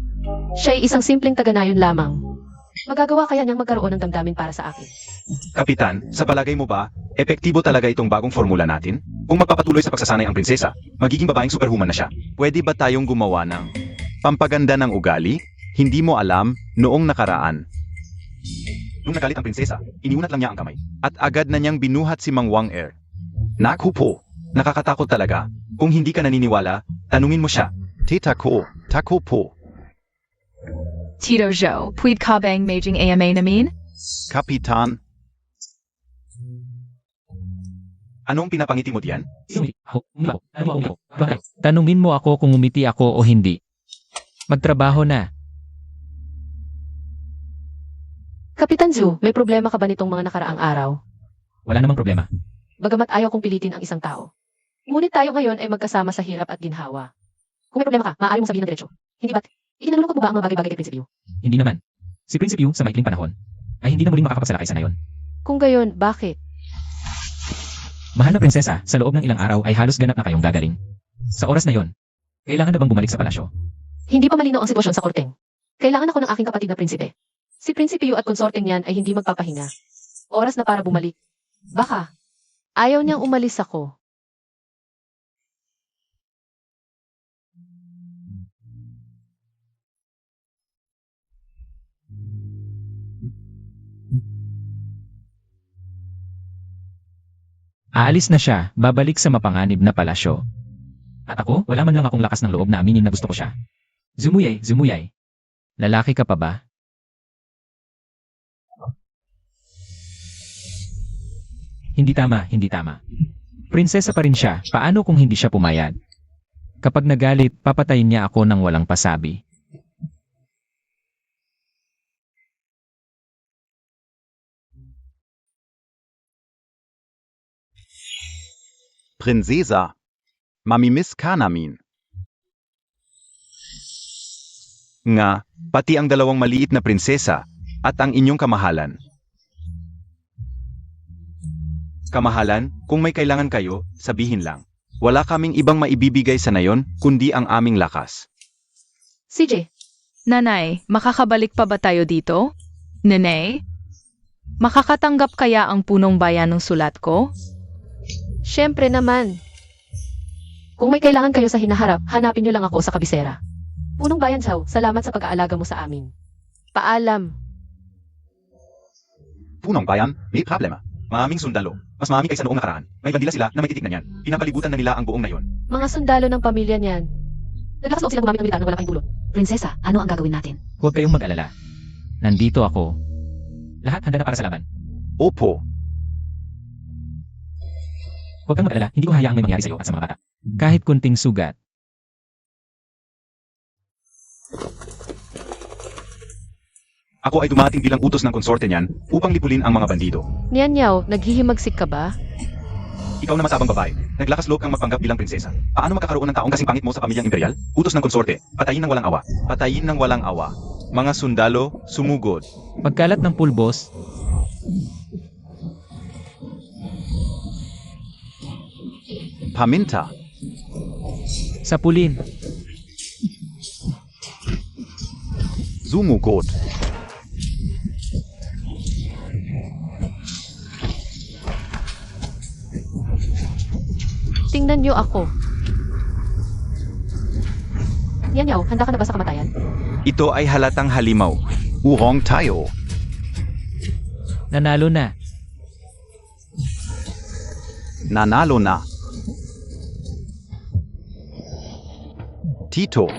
Siya ay isang simpleng taga-nayon lamang. Magagawa kaya niyang magkaroon ng damdamin para sa akin? Kapitan, sa palagay mo ba, epektibo talaga itong bagong formula natin? Kung magpapatuloy sa pagsasanay ang prinsesa, magiging babaeng superhuman na siya. Pwede ba tayong gumawa ng pampaganda ng ugali? Hindi mo alam, noong nakaraan. Nung nagalit ang prinsesa, iniunat lang niya ang kamay. At agad na niyang binuhat si Mang Wang Er. Naku po, nakakatakot talaga. Kung hindi ka naniniwala, tanungin mo siya. Tita ko, tako po. Tito Zhou, puwid ka bang maging AMA namin? Kapitan. Anong pinapangiti mo diyan? Tanungin mo ako kung umiti ako o hindi. Magtrabaho na. Kapitan Zhu, may problema ka ba nitong mga nakaraang araw? Wala namang problema. Bagamat ayaw kong pilitin ang isang tao. Ngunit tayo ngayon ay magkasama sa hirap at ginhawa. Kung may problema ka, maaari mong sabihin ng diretso. Hindi ba't? Ikinalulungkot mo ba ang mga bagay-bagay kay Prinsipe Yu? Hindi naman. Si Prinsipe Yu sa maikling panahon ay hindi na muling makakapagsalakay sa nayon. Kung gayon, bakit? Mahal na prinsesa, sa loob ng ilang araw ay halos ganap na kayong gagaling. Sa oras na yon, kailangan na bang bumalik sa palasyo? Hindi pa malinaw ang sitwasyon sa korteng. Kailangan ako ng aking kapatid na prinsipe. Si Prinsipe Yu at konsorteng niyan ay hindi magpapahinga. Oras na para bumalik. Baka. Ayaw niyang umalis ako. Aalis na siya, babalik sa mapanganib na palasyo. At ako, wala man lang akong lakas ng loob na aminin na gusto ko siya. Zumuyay, zumuyay. Lalaki ka pa ba? Hindi tama, hindi tama. Prinsesa pa rin siya, paano kung hindi siya pumayag? Kapag nagalit, papatayin niya ako ng walang pasabi. Prinsesa. Mamimiss ka namin. Nga, pati ang dalawang maliit na prinsesa at ang inyong kamahalan. Kamahalan, kung may kailangan kayo, sabihin lang. Wala kaming ibang maibibigay sa nayon, kundi ang aming lakas. CJ, Nanay, makakabalik pa ba tayo dito? Nene? Makakatanggap kaya ang punong bayan ng sulat ko? syempre naman. Kung may kailangan kayo sa hinaharap, hanapin niyo lang ako sa kabisera. Punong Bayan Chow, salamat sa pag-aalaga mo sa amin. Paalam. Punong bayan, may problema. Maraming sundalo. Mas marami kaysa noong nakaraan. May bandila sila na may titik na yan. Pinapalibutan na nila ang buong nayon. Mga sundalo ng pamilya niyan. Naglakas loob silang gumamit ng militar na wala kayong dulot. Prinsesa, ano ang gagawin natin? Huwag kayong mag-alala. Nandito ako. Lahat handa na para sa laban. Opo. Huwag kang mag-alala, hindi ko hayaang may mangyari sa'yo at sa mga bata. Kahit kunting sugat. Ako ay dumating bilang utos ng konsorte niyan upang lipulin ang mga bandido. Niyan yaw, naghihimagsik ka ba? Ikaw na matabang babae. Naglakas loob kang magpanggap bilang prinsesa. Paano makakaroon ng taong kasing pangit mo sa pamilyang imperial? Utos ng konsorte. Patayin ng walang awa. Patayin ng walang awa. Mga sundalo, sumugod. Pagkalat ng pulbos, Paminta. sapulin. Sumugod. Tingnan niyo ako. Niyan yaw, handa ka na ba sa kamatayan? Ito ay halatang halimaw. Urong tayo. Nanalo na. Nanalo na. Tito.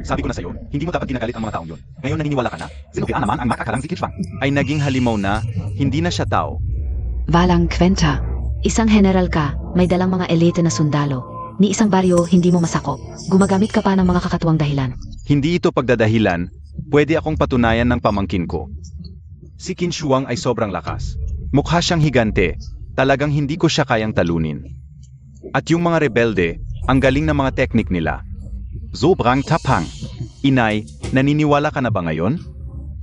Sabi ko na sa'yo, hindi mo dapat ginagalit ang mga taong yun. Ngayon naniniwala ka na. Sinukian naman ang makakalang si Kitchwang. Ay naging halimaw na, hindi na siya tao. Walang kwenta. Isang general ka, may dalang mga elite na sundalo. Ni isang baryo, hindi mo masakop. Gumagamit ka pa ng mga kakatuwang dahilan. Hindi ito pagdadahilan, pwede akong patunayan ng pamangkin ko. Si Qin Shuang ay sobrang lakas. Mukha siyang higante, talagang hindi ko siya kayang talunin. At yung mga rebelde, ang galing ng mga teknik nila. Sobrang tapang. Inay, naniniwala ka na ba ngayon?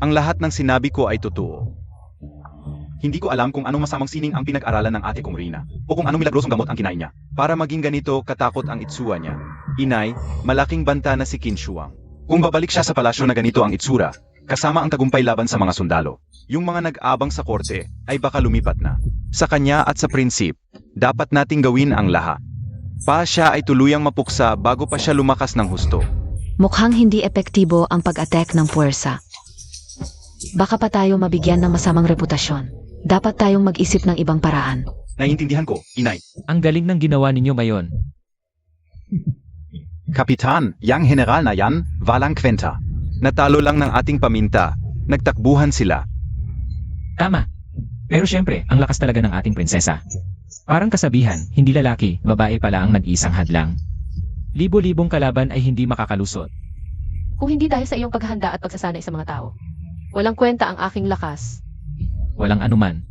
Ang lahat ng sinabi ko ay totoo. Hindi ko alam kung anong masamang sining ang pinag-aralan ng ate kong Rina, o kung anong milagrosong gamot ang kinain niya, para maging ganito katakot ang itsura niya. Inay, malaking banta na si Qin Shuang. Kung babalik siya sa palasyo na ganito ang itsura, kasama ang tagumpay laban sa mga sundalo, yung mga nag-abang sa korte ay baka lumipat na. Sa kanya at sa prinsip, dapat nating gawin ang lahat. Pa siya ay tuluyang mapuksa bago pa siya lumakas ng husto. Mukhang hindi epektibo ang pag-attack ng puwersa. Baka pa tayo mabigyan ng masamang reputasyon. Dapat tayong mag-isip ng ibang paraan. Naiintindihan ko, Inay. Ang galing ng ginawa ninyo ngayon. Kapitan, yang general na yan, walang kwenta. Natalo lang ng ating paminta. Nagtakbuhan sila. Tama. Pero syempre, ang lakas talaga ng ating prinsesa. Parang kasabihan, hindi lalaki, babae pala ang nag-iisang hadlang. Libo-libong kalaban ay hindi makakalusot. Kung hindi dahil sa iyong paghahanda at pagsasanay sa mga tao. Walang kwenta ang aking lakas. Walang anuman.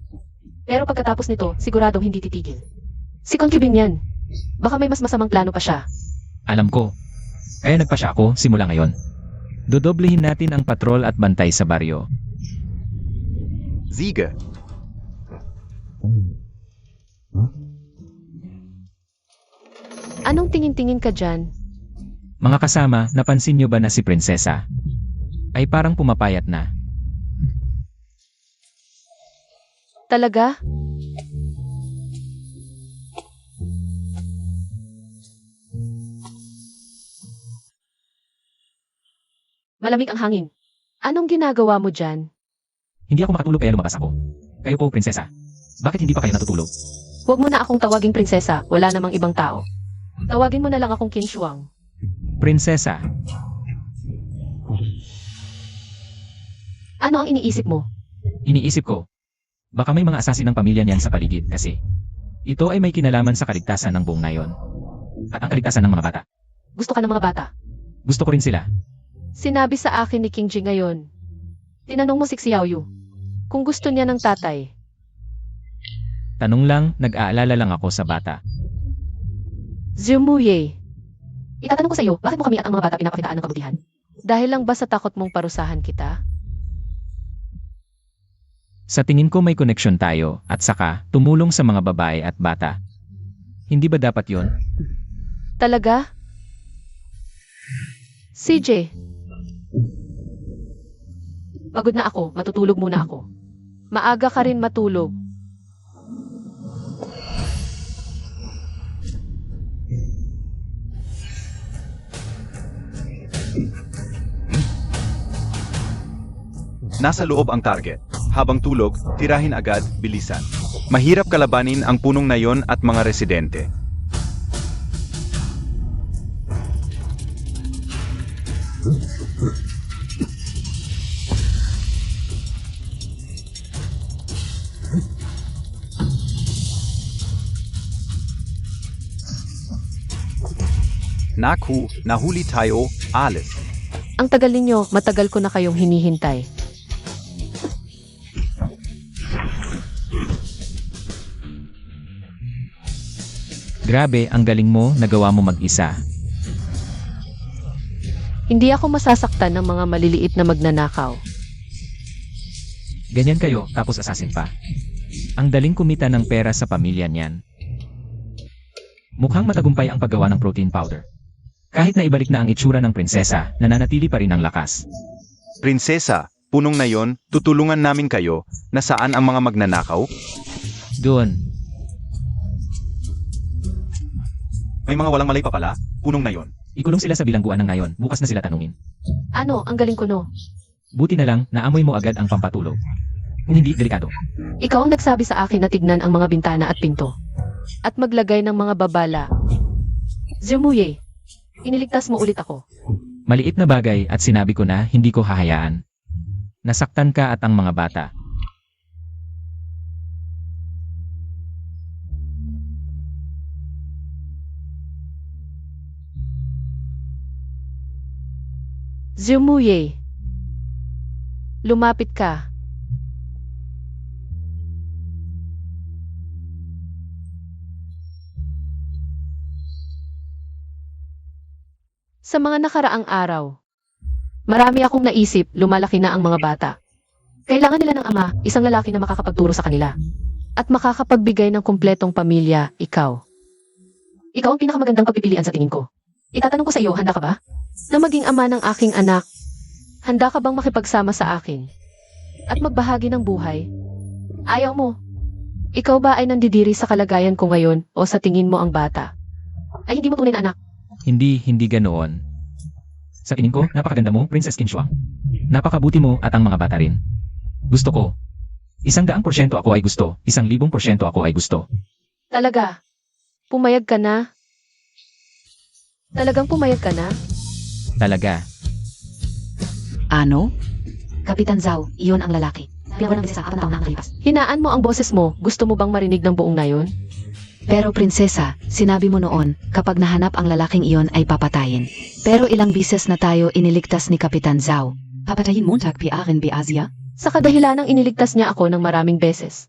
Pero pagkatapos nito, siguradong hindi titigil. Si concubine yan. Baka may mas masamang plano pa siya. Alam ko. Kaya nagpasya ako simula ngayon. Dodoblehin natin ang patrol at bantay sa baryo. Siege. Anong tingin-tingin ka dyan? Mga kasama, napansin nyo ba na si prinsesa ay parang pumapayat na? Talaga? Malamig ang hangin. Anong ginagawa mo dyan? Hindi ako makatulog kaya lumabas ako. Kayo po, prinsesa. Bakit hindi pa kayo natutulog? Huwag mo na akong tawaging prinsesa, wala namang ibang tao. Tawagin mo na lang akong Qin Shuang. Prinsesa, Ano ang iniisip mo? iniisip ko, baka may mga asasin ng pamilya niyan sa paligid kasi ito ay may kinalaman sa kaligtasan ng buong nayon. At ang kaligtasan ng mga bata. Gusto ka ng mga bata? Gusto ko rin sila. Sinabi sa akin ni King Ji ngayon. Tinanong mo si Xiaoyu kung gusto niya ng tatay. Tanong lang, nag-aalala lang ako sa bata. Zumuye. Itatanong ko sa iyo, bakit mo kami at ang mga bata pinapakitaan ng kabutihan? Dahil lang ba sa takot mong parusahan kita? Sa tingin ko may koneksyon tayo at saka tumulong sa mga babae at bata. Hindi ba dapat yon? Talaga? CJ. Pagod na ako, matutulog muna ako. Maaga ka rin matulog. Nasa loob ang target. Habang tulog, tirahin agad, bilisan. Mahirap kalabanin ang punong nayon at mga residente. Naku, nahuli tayo, alis. Ang tagal ninyo, matagal ko na kayong hinihintay. Grabe, ang galing mo, nagawa mo mag-isa. Hindi ako masasaktan ng mga maliliit na magnanakaw. Ganyan kayo, tapos assassin pa. Ang daling kumita ng pera sa pamilya niyan. Mukhang matagumpay ang paggawa ng protein powder. Kahit na ibalik na ang itsura ng prinsesa, nananatili pa rin ang lakas. Prinsesa, punong nayon, tutulungan namin kayo. Nasaan ang mga magnanakaw? Doon, May mga walang malay pa pala, punong nayon. ikulong sila sa bilangguan ng ngayon, bukas na sila tanungin. Ano, ang galing ko no. Buti na lang, naamoy mo agad ang pampatulog. Kung hindi, delikado. Ikaw ang nagsabi sa akin na tignan ang mga bintana at pinto. At maglagay ng mga babala. Zumuye, iniligtas mo ulit ako. Maliit na bagay at sinabi ko na hindi ko hahayaan. Nasaktan ka at ang mga bata. Zumuye, lumapit ka. Sa mga nakaraang araw, marami akong naisip, lumalaki na ang mga bata. Kailangan nila ng ama, isang lalaki na makakapagturo sa kanila. At makakapagbigay ng kumpletong pamilya, ikaw. Ikaw ang pinakamagandang pagpipilian sa tingin ko. Itatanong ko sa iyo, handa ka ba? Na maging ama ng aking anak, handa ka bang makipagsama sa akin? At magbahagi ng buhay? Ayaw mo. Ikaw ba ay nandidiri sa kalagayan ko ngayon o sa tingin mo ang bata? Ay hindi mo tunay na anak. Hindi ganoon. Sa tingin ko, napakaganda mo, Princess Kinshuang. Napakabuti mo at ang mga bata rin. Gusto ko. 100% ako ay gusto, 1,000% ako ay gusto. Talaga? Pumayag ka na? Talagang pumayag ka na? Talaga. Ano? Kapitan Zhao, iyon ang lalaki. Pinagawa ng sa 4 taon na ang nakalipas. Hinaan mo ang boses mo. Gusto mo bang marinig ng buong nayon? Pero prinsesa, sinabi mo noon, kapag nahanap ang lalaking iyon ay papatayin. Pero ilang bises na tayo iniligtas ni Kapitan Zhao. Papatayin mo tagpiarin bi Asia? Sa kadahilanang iniligtas niya ako ng maraming beses.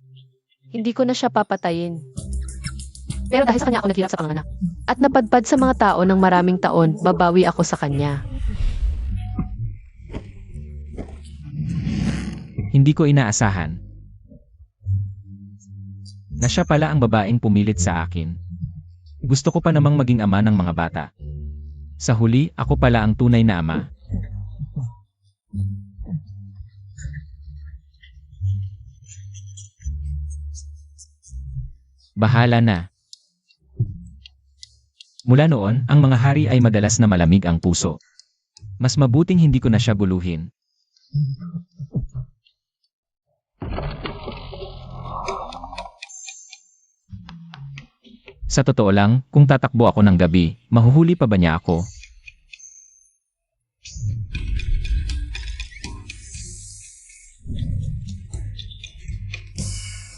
Hindi ko na siya papatayin. Pero dahil sa kanya ako naghirap sa panganak. At napadpad sa mga tao ng maraming taon, babawi ako sa kanya. Hindi ko inaasahan na siya pala ang babaeng pumilit sa akin. Gusto ko pa namang maging ama ng mga bata. Sa huli, ako pala ang tunay na ama. Bahala na. Mula noon, ang mga hari ay madalas na malamig ang puso. Mas mabuting hindi ko na siya guluhin. Sa totoo lang, kung tatakbo ako ng gabi, mahuhuli pa ba niya ako?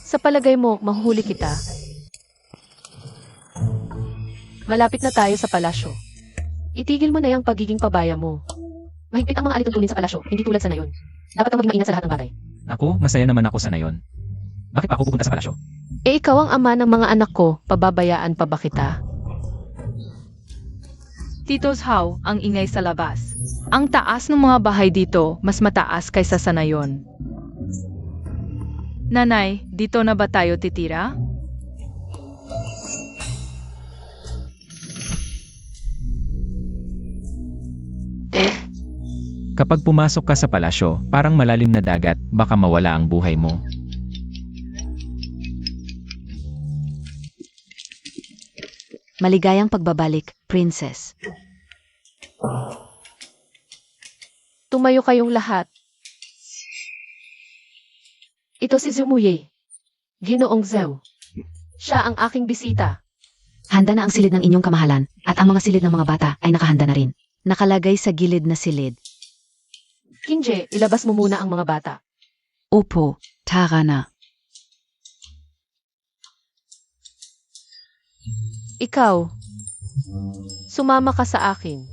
Sa palagay mo, mahuhuli kita. Malapit na tayo sa palasyo. Itigil mo na yung pagiging pabaya mo. Mahigpit ang mga alituntunin sa palasyo, hindi tulad sa nayon. Dapat kang maging maingat sa lahat ng bagay. Ako, masaya naman ako sa nayon. Bakit pa ako pupunta sa palasyo? Ikaw ang ama ng mga anak ko, pababayaan pa ba kita? Tito Zhao, ang ingay sa labas. Ang taas ng mga bahay dito, mas mataas kaysa sa nayon. Nanay, dito na ba tayo titira? Kapag pumasok ka sa palasyo, parang malalim na dagat, baka mawala ang buhay mo. Maligayang pagbabalik, Princess. Tumayo kayong lahat. Ito si Zumuye. Ginoong Zhao. Siya ang aking bisita. Handa na ang silid ng inyong kamahalan at ang mga silid ng mga bata ay nakahanda na rin. Nakalagay sa gilid na silid. Kinje, ilabas mo muna ang mga bata. Opo, tara na. Ikaw, sumama ka sa akin.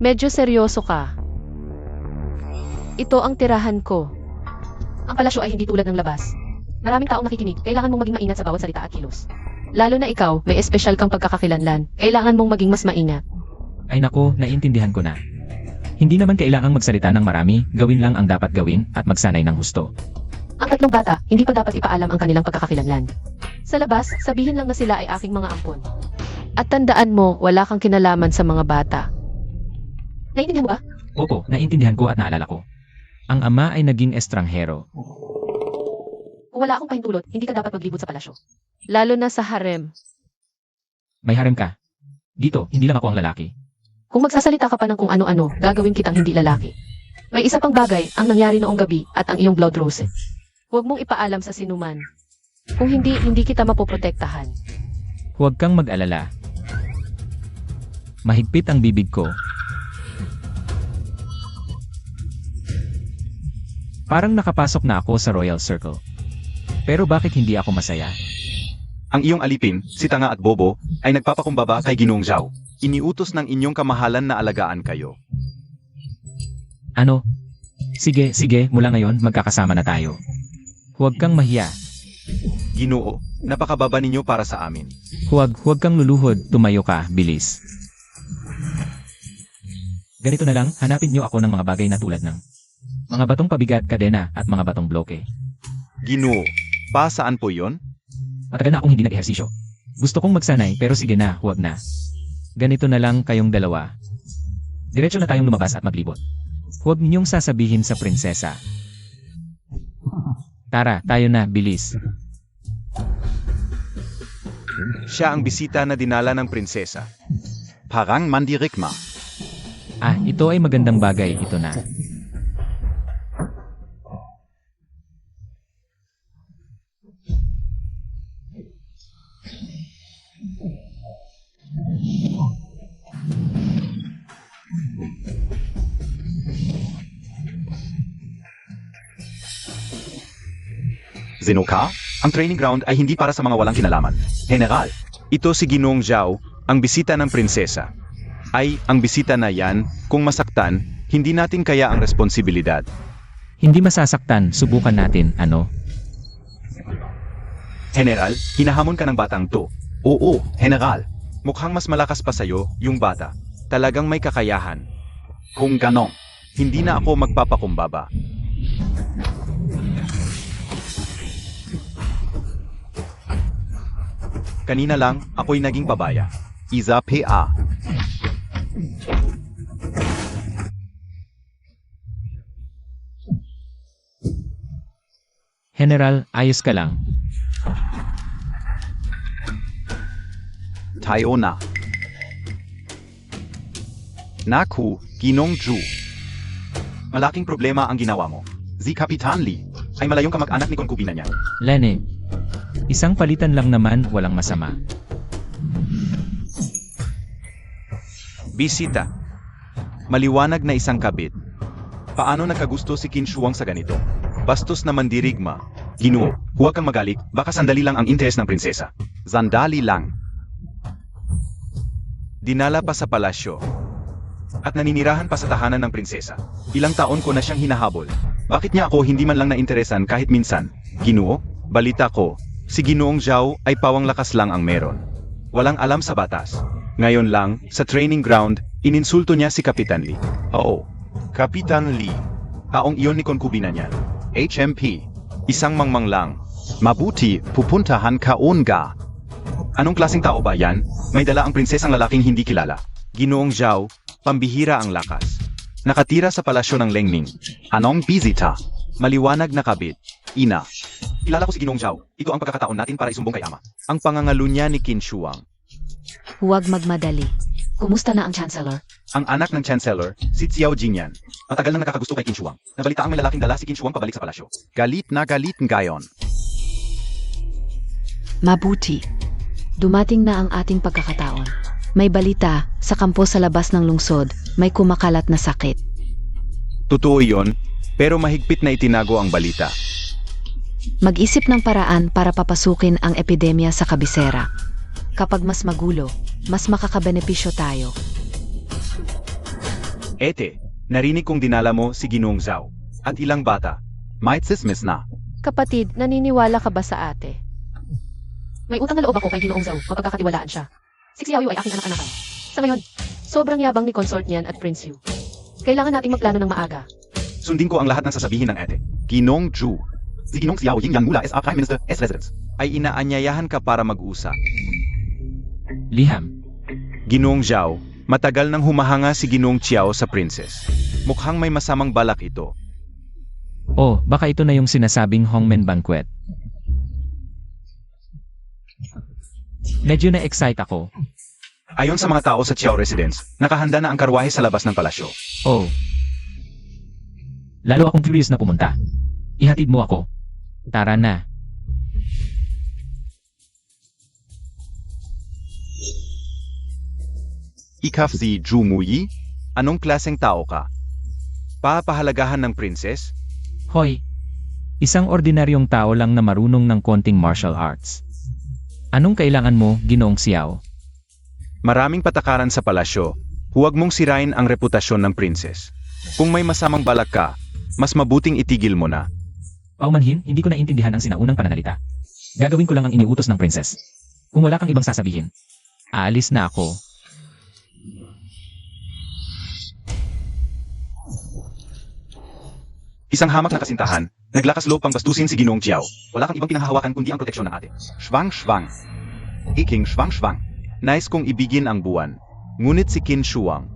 Medyo seryoso ka. Ito ang tirahan ko. Ang palasyo ay hindi tulad ng labas. Maraming taong nakikinig, kailangan mong maging maingat sa bawat salita at kilos. Lalo na ikaw, may espesyal kang pagkakakilanlan, kailangan mong maging mas maingat. Ay nako, naiintindihan ko na. Hindi naman kailangang magsalita ng marami, gawin lang ang dapat gawin at magsanay ng husto. Ang tatlong bata, hindi pa dapat ipaalam ang kanilang pagkakakilanlan. Sa labas, sabihin lang na sila ay aking mga ampon. At tandaan mo, wala kang kinalaman sa mga bata. Naiintindihan mo ba? Opo, naiintindihan ko at naalala ko. Ang ama ay naging estranghero. Kung wala akong pahintulot, hindi ka dapat maglibot sa palasyo. Lalo na sa harem. May harem ka. Dito, hindi lang ako ang lalaki. Kung magsasalita ka pa ng kung ano-ano, gagawin kitang hindi lalaki. May isa pang bagay, ang nangyari noong gabi at ang iyong blood rose. Huwag mong ipaalam sa sinuman. Kung hindi, hindi kita mapoprotektahan. Huwag kang mag-alala. Mahigpit ang bibig ko. Parang nakapasok na ako sa Royal Circle. Pero bakit hindi ako masaya? Ang iyong alipin, si Tanga at Bobo, ay nagpapakumbaba kay Ginoong Zhao. Iniutos ng inyong kamahalan na alagaan kayo. Ano? Sige, mula ngayon magkakasama na tayo. Huwag kang mahiya. Ginoo, napakababa ninyo para sa amin. Huwag kang luluhod, tumayo ka, bilis. Ganito na lang, hanapin niyo ako ng mga bagay na tulad ng mga batong pabigat, kadena, at mga batong bloke. Ginoo, saan po yon? Matagal na akong hindi nag-ehersisyo. Gusto kong magsanay pero sige na, huwag na. Ganito na lang kayong dalawa. Diretso na tayong lumabas at maglibot. Huwag ninyong sasabihin sa prinsesa. Tara, tayo na, bilis. Siya ang bisita na dinala ng prinsesa. Parang mandirigma. Ah, ito ay magandang bagay, ito na. Zenoka, ang training ground ay hindi para sa mga walang kinalaman. General, ito si Ginoong Zhao, ang bisita ng prinsesa. Ay, ang bisita na yan, kung masaktan, hindi natin kaya ang responsibilidad. Hindi masasaktan, subukan natin, ano? General, hinahamon ka ng batang to. Oo, General. Mukhang mas malakas pa sa'yo, yung bata. Talagang may kakayahan. Kung ganon, hindi na ako magpapakumbaba. Kanina lang, ako'y naging pabaya. Isa PA. General, ayos ka lang. Tayo na. Naku, Ginong Zhu. Malaking problema ang ginawa mo. Si Kapitan Li ay malayong kamag-anak ni konkubina niya. Lenny, isang palitan lang naman, walang masama. Bisita. Maliwanag na isang kabit. Paano nagkagusto si Qin Shuang sa ganito? Bastos na mandirigma. Ginoo, huwag kang magalit, baka sandali lang ang interes ng prinsesa. Sandali lang. Dinala pa sa palasyo. At naninirahan pa sa tahanan ng prinsesa. Ilang taon ko na siyang hinahabol. Bakit niya ako hindi man lang nainteresan kahit minsan? Ginoo, balita ko, si Ginoong Zhao ay pawang lakas lang ang meron. Walang alam sa batas. Ngayon lang, sa training ground, ininsulto niya si Kapitan Li. Oo, Kapitan Li. Taong iyon ni konkubina niya. HMP. Isang mangmang lang. Mabuti, pupuntahan ka onga. Anong klaseng tao ba yan? May dala ang prinsesang lalaking hindi kilala. Ginoong Zhao, pambihira ang lakas. Nakatira sa palasyo ng Lengming. Anong bisita? Maliwanag na kabit. Ina. Kilala ko si Ginoong Zhao. Ito ang pagkakataon natin para isumbong kay ama. Ang pangangalo niya ni Qin Shuang. Huwag magmadali. Kumusta na ang Chancellor? Ang anak ng Chancellor, si Xiao Jing yan. Matagal nang nakakagusto kay Qin Shuang. Nabalitaan may lalaking dala si Qin Shuang pabalik sa palasyo. Galit na galit ngayon. Mabuti. Dumating na ang ating pagkakataon. May balita, sa kampo sa labas ng lungsod, may kumakalat na sakit. Totoo iyon, pero mahigpit na itinago ang balita. Mag-isip ng paraan para papasukin ang epidemya sa kabisera. Kapag mas magulo, mas makakabenepisyo tayo. Ete, narinig kong dinala mo si Ginoong Zhao. At ilang bata. Might miss na. Kapatid, naniniwala ka ba sa ate? May utang na loob ako kay Ginoong Zhao, mapagkakatiwalaan siya. Si Xiao Yu ay aking anak-anakan. Sa ngayon, sobrang yabang ni Consort niyan at Prince Yu. Kailangan nating magplano ng maaga. Sundin ko ang lahat ng sasabihin ng Ete. Ginong Zhu. Si Ginong Xiao Ying Yang mula SA Prime Minister S Residence. Ay inaanyayahan ka para mag-usap. Liham. Ginoong Zhao, matagal nang humahanga si Ginoong Qiao sa princess. Mukhang may masamang balak ito. Oh, baka ito na yung sinasabing Hongmen Banquet. Medyo na-excite ako. Ayon sa mga tao sa Qiao Residence, nakahanda na ang karwahe sa labas ng palasyo. Oh. Lalo akong curious na pumunta. Ihatid mo ako. Tara na. Ikaf si Zhu Muyi? Anong klaseng tao ka? Papahalagahan ng princess? Hoy. Isang ordinaryong tao lang na marunong ng konting martial arts. Anong kailangan mo, Ginoong Xiao? Maraming patakaran sa palasyo. Huwag mong sirain ang reputasyon ng princess. Kung may masamang balak ka, mas mabuting itigil mo na. Paumanhin, hindi ko naintindihan ang sinaunang pananalita. Gagawin ko lang ang iniutos ng princess. Kung wala kang ibang sasabihin, aalis na ako. Isang hamak na kasintahan, naglakas loob pang bastusin si Ginoong Qiao. Wala kang ibang pinahahawakan kundi ang proteksyon ng ate. Shwang. Iking shwang. Nais kong ibigin ang buwan. Ngunit si Qin Shuang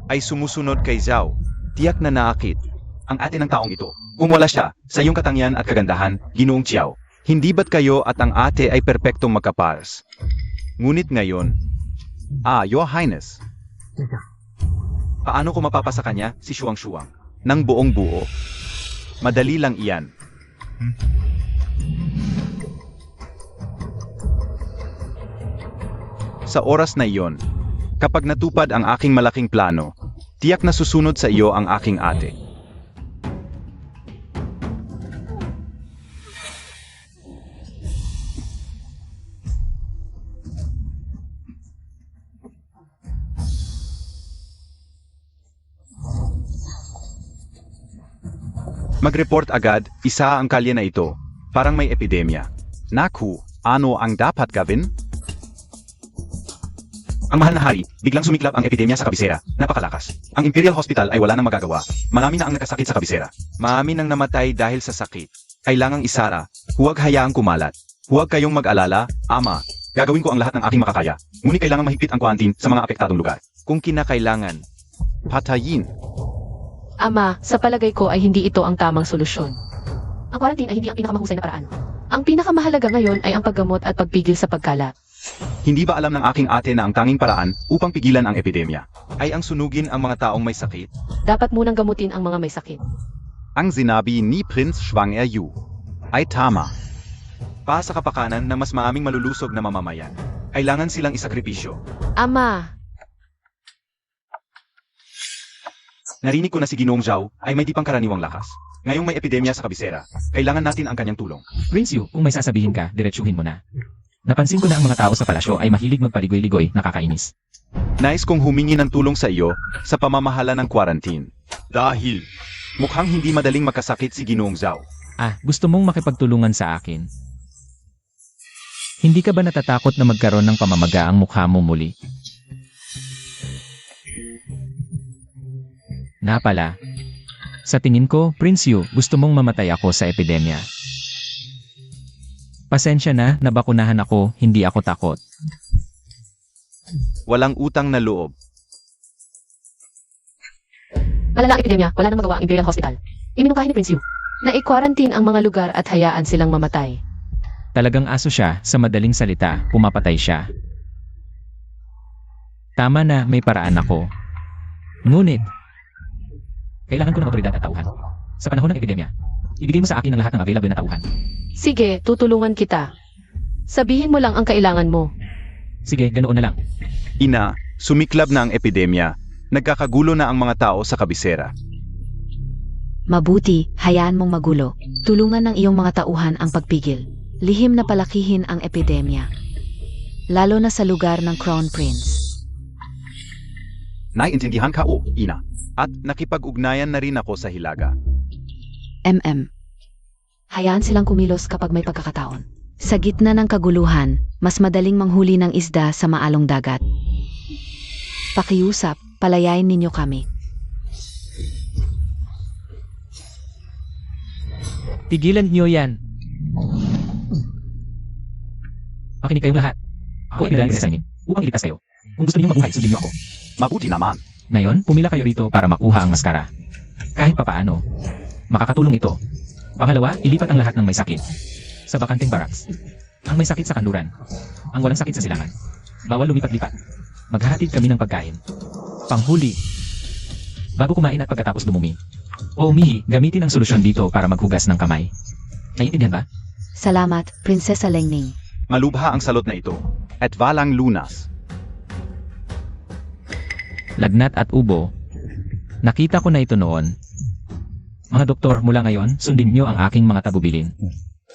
ay sumusunod kay Zhao. Tiyak na naakit ang ate ng taong ito. Kung wala siya, sa iyong katangian at kagandahan, Ginoong Qiao, hindi ba't kayo at ang ate ay perpektong magkapars? Ngunit ngayon, Your Highness. Paano ko mapapasa kanya si Shuang nang buong buo? Madali lang iyan. Sa oras na iyon, kapag natupad ang aking malaking plano, tiyak na susunod sa iyo ang aking ate. Mag-report agad, isa ang kalye na ito. Parang may epidemya. Naku, ano ang dapat gawin? Ang mahal na hari, biglang sumiklab ang epidemya sa kabisera. Napakalakas. Ang Imperial Hospital ay wala nang magagawa. Marami na ang nakasakit sa kabisera. Marami nang namatay dahil sa sakit. Kailangang isara. Huwag hayaang kumalat. Huwag kayong mag-alala, ama. Gagawin ko ang lahat ng aking makakaya. Ngunit kailangang mahigpit ang quarantine sa mga apektadong lugar. Kung kinakailangan, patayin. Ama, sa palagay ko ay hindi ito ang tamang solusyon. Ang quarantine ay hindi ang pinakamahusay na paraan. Ang pinakamahalaga ngayon ay ang paggamot at pagpigil sa pagkalat. Hindi ba alam ng aking ate na ang tanging paraan upang pigilan ang epidemya ay ang sunugin ang mga taong may sakit? Dapat munang gamutin ang mga may sakit. Ang sinabi ni Prince Shuang Yu ay tama. Pa sa kapakanan na mas maraming malulusog na mamamayan, kailangan silang isakripisyo. Ama, Narinig ko na si Ginoong Zhao ay may di pang karaniwang lakas. Ngayong may epidemya sa kabisera, kailangan natin ang kanyang tulong. Prince Yu, kung may sasabihin ka, diretsuhin mo na. Napansin ko na ang mga tao sa palasyo ay mahilig magpaligoy-ligoy, nakakainis. Nais kong humingi ng tulong sa iyo sa pamamahala ng quarantine. Dahil mukhang hindi madaling makasakit si Ginoong Zhao. Gusto mong makipagtulungan sa akin? Hindi ka ba natatakot na magkaroon ng pamamaga ang mukha mo muli? Napala. Sa tingin ko, Prince Yu, gusto mong mamatay ako sa epidemya. Pasensya na, nabakunahan ako, hindi ako takot. Walang utang na loob. malala ang epidemya, wala nang magawa ang Imperial Hospital. Iminungkahi ni Prince Yu na i-quarantine ang mga lugar at hayaan silang mamatay. Talagang aso siya, sa madaling salita, pumapatay siya. Tama na, may paraan ako. Ngunit, kailangan ko ng otoridad at tauhan. Sa panahon ng epidemya, ibigay mo sa akin ang lahat ng available na tauhan. Sige, tutulungan kita. Sabihin mo lang ang kailangan mo. Sige, ganoon na lang. Ina, sumiklab na ang epidemya. Nagkakagulo na ang mga tao sa kabisera. Mabuti, hayaan mong magulo. Tulungan ng iyong mga tauhan ang pagpigil. Lihim na palakihin ang epidemya. Lalo na sa lugar ng Crown Prince. Naiintindihan ka o, Ina? At nakipag-ugnayan na rin ako sa Hilaga. Hayaan silang kumilos kapag may pagkakataon. Sa gitna ng kaguluhan, mas madaling manghuli ng isda sa maalong dagat. Pakiusap, palayain ninyo kami. Tigilan niyo yan. Makinig kayong lahat. Ako ay nilalang sa inyo upang iligtas kayo. Kung gusto niyo mabuhay, sundin niyo ako. Mabuti naman. Ngayon, pumila kayo rito para makuha ang maskara. Kahit papaano, makakatulong ito. Pangalawa, ilipat ang lahat ng may sakit sa bakanteng barracks. Ang may sakit sa kanluran, ang walang sakit sa silangan. Bawal lumipat-lipat. Maghahatid kami ng pagkain. Panghuli, bago kumain at pagkatapos dumumi. O umihi, gamitin ang solusyon dito para maghugas ng kamay. Naiintindihan ba? Salamat, Prinsesa Lengning. Malubha ang salot na ito. At walang lunas. Lagnat at ubo. Nakita ko na ito noon. Mga doktor, mula ngayon, sundin niyo ang aking mga tagubilin.